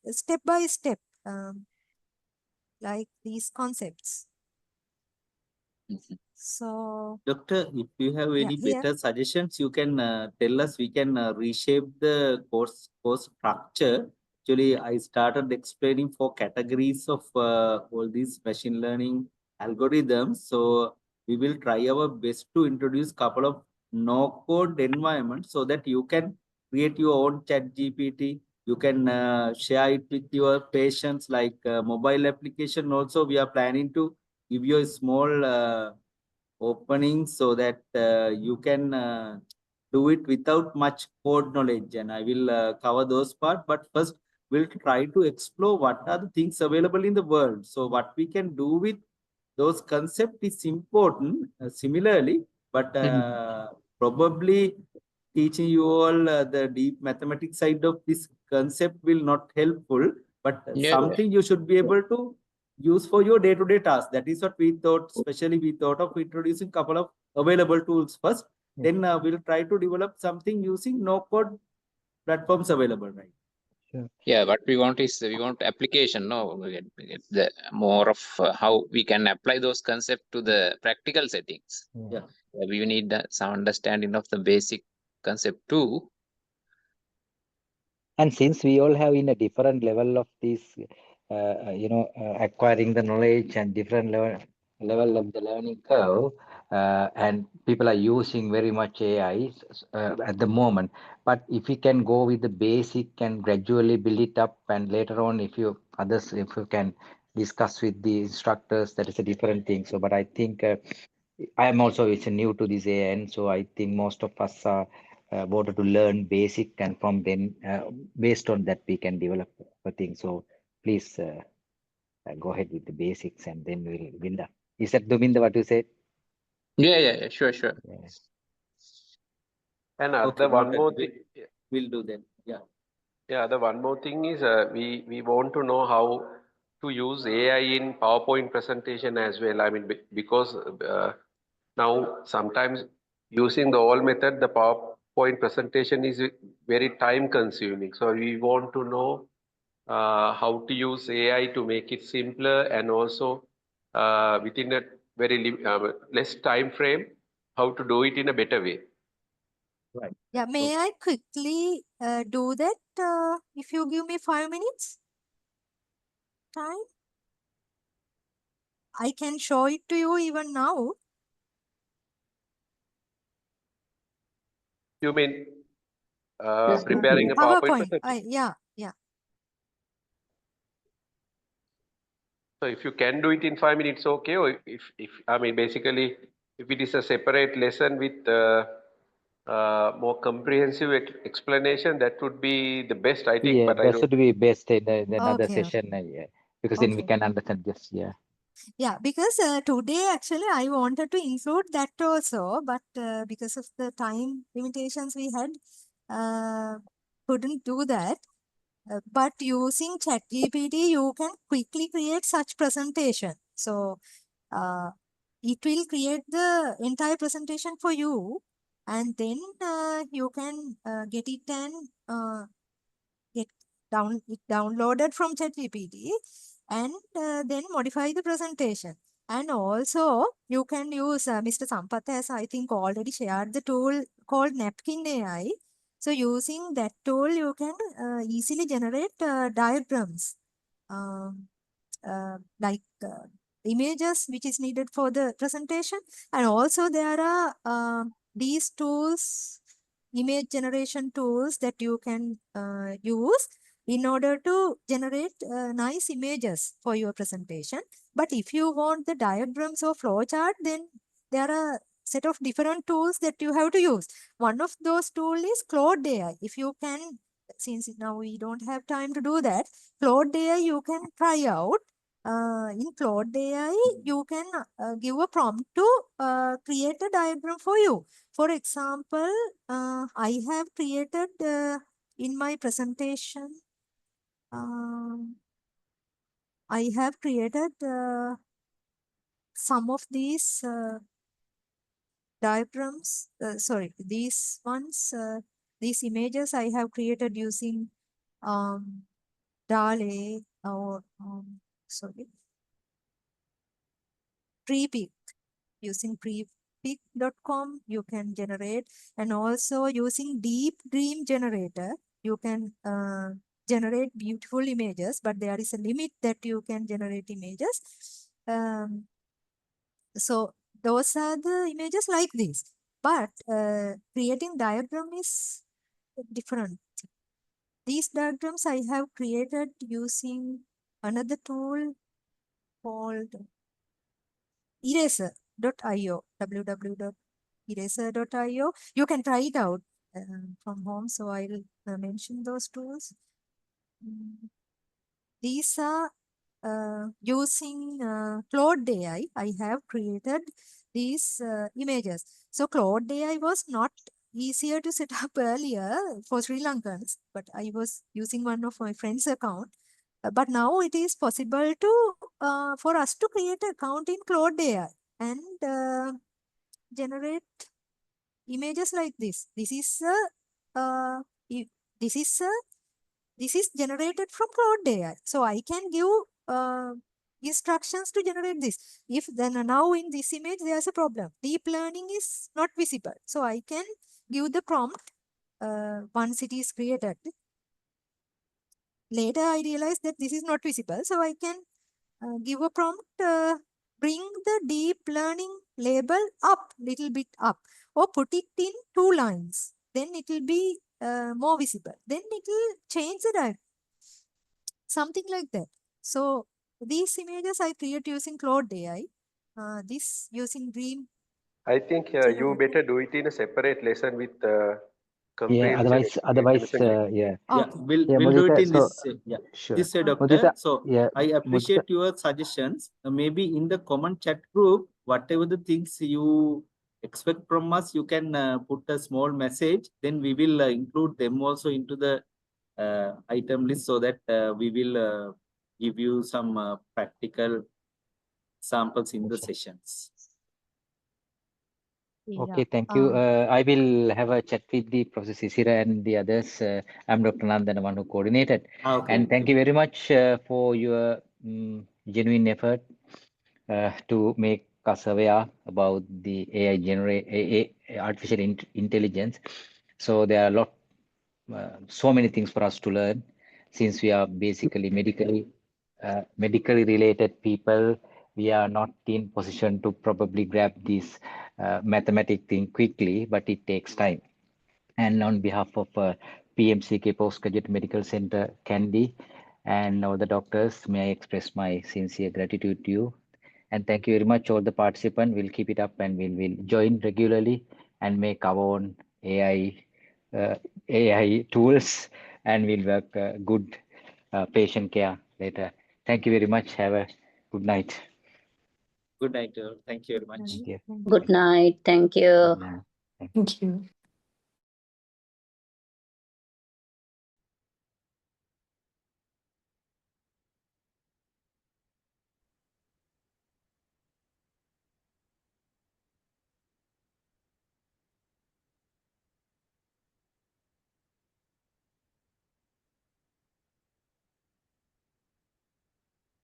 step by step, like these concepts. Mhm. So, Doctor, if you have yeah, any here. better suggestions, you can tell us. We can reshape the course structure. Actually, I started explaining 4 categories of all these machine learning algorithms. So we will try our best to introduce couple of no-code environments so that you can create your own chat GPT. You can share it with your patients like mobile application. Also, we are planning to give you a small opening so that you can do it without much code knowledge, and I will cover those part. But first we'll try to explore what are the things available in the world, so what we can do with those concept is important. Similarly, but probably teaching you all the deep mathematics side of this concept will not helpful, but Yeah, something you should be able to use for your day-to-day task. That is what we thought. Especially we thought of introducing couple of available tools first. Yeah. Then we'll try to develop something using no-code platforms available, right? yeah. What we want is we want application. No, we get the more of how we can apply those concepts to the practical settings. Yeah. We need some understanding of the basic concept too. And since we all have in a different level of this, acquiring the knowledge and different level of the learning curve, and people are using very much AI at the moment. But if we can go with the basic and gradually build it up, and later on, if you can discuss with the instructors, that is a different thing. So, but I think I am also new to this AI, and so I think most of us are wanted to learn basic, and from then based on that we can develop a thing. So please go ahead with the basics, and then we'll build up. Is that Dominda what you said? Yeah, sure. Yeah. And Okay, one noted. more thing, We'll do that. Yeah. yeah, the one more thing is we want to know how to use AI in PowerPoint presentation as well. I mean, because now sometimes using the old method, the PowerPoint presentation is very time consuming. So we want to know how to use AI to make it simpler and also within a very less time frame, how to do it in a better way. Right. Yeah, may I quickly do that if you give me 5 minutes time? I can show it to you even now. You mean Yes, preparing a PowerPoint PowerPoint. presentation? Yeah. So if you can do it in 5 minutes, okay. Or if I mean, basically, if it is a separate lesson with more comprehensive explanation, that would be the best, I think. Yeah, But I that don't. should be best in another Okay. session. Yeah, because then we Okay. can understand. Just yeah. Yeah, because today actually I wanted to include that also, but because of the time limitations we had, couldn't do that. But using ChatGPT, you can quickly create such presentation. So it will create the entire presentation for you, and then you can get it and get it downloaded from ChatGPT and then modify the presentation. And also you can use Mr. Sampath has I think already shared the tool called Napkin AI. So using that tool, you can easily generate diagrams like images which is needed for the presentation. And also there are these tools, image generation tools that you can use in order to generate nice images for your presentation. But if you want the diagrams or flowchart, then there are set of different tools that you have to use. One of those tools is Claude AI. If you can, since now we don't have time to do that, Claude AI you can try out. In Claude AI, you can give a prompt to create a diagram for you. For example, I have created in my presentation, I have created some of these diagrams, these ones, these images I have created using DALE or, Prepic. Using prepic.com, you can generate, and also using Deep Dream Generator, you can generate beautiful images, but there is a limit that you can generate images. So those are the images like this, but creating diagram is different. These diagrams I have created using another tool called eraser.io, www.eraser.io. You can try it out from home. So I'll mention those tools. These are using Claude AI. I have created these images. So Claude AI was not easier to set up earlier for Sri Lankans, but I was using one of my friend's account. But now it is possible to for us to create an account in Claude AI and generate images like this. This is this is generated from Claude AI. So I can give instructions to generate this. If then now in this image there's a problem, deep learning is not visible. So I can give the prompt once it is created. Later I realized that this is not visible. So I can give a prompt, bring the deep learning label up, little bit up, or put it in 2 lines. Then it will be more visible. Then it will change the diagram. Something like that. So these images I create using Claude AI. This using Dream. I think you better do it in a separate lesson with Yeah. comprehensive Otherwise, explanation like this. yeah. Yeah, Okay. we'll Yeah, do it Mudita. in So this sure, doctor. Mudita. So Yeah, I appreciate your suggestions. Maybe in the common chat group, whatever the things you expect from us, you can put a small message. Then we will include them also into the item list so that we will give you some practical samples in the Okay. sessions. Okay, thank you. I will have a chat with the Professor Sisira and the others. I'm Dr. Nandan, the one who coordinated. Okay. And thank you very much for your genuine effort to make us aware about the AI artificial intelligence. So there are so many things for us to learn, since we are basically medically related people. We are not in position to probably grab this mathematic thing quickly, but it takes time. And on behalf of PMCK Postgraduate Medical Center, Kandy, and all the doctors, may I express my sincere gratitude to you. And thank you very much, all the participants. We'll keep it up and we'll join regularly and make our own AI tools, and we'll work good patient care later. Thank you very much. Have a good night. Good night. Thank you very much. Thank you. Good night. Thank you. Good night. Thank you.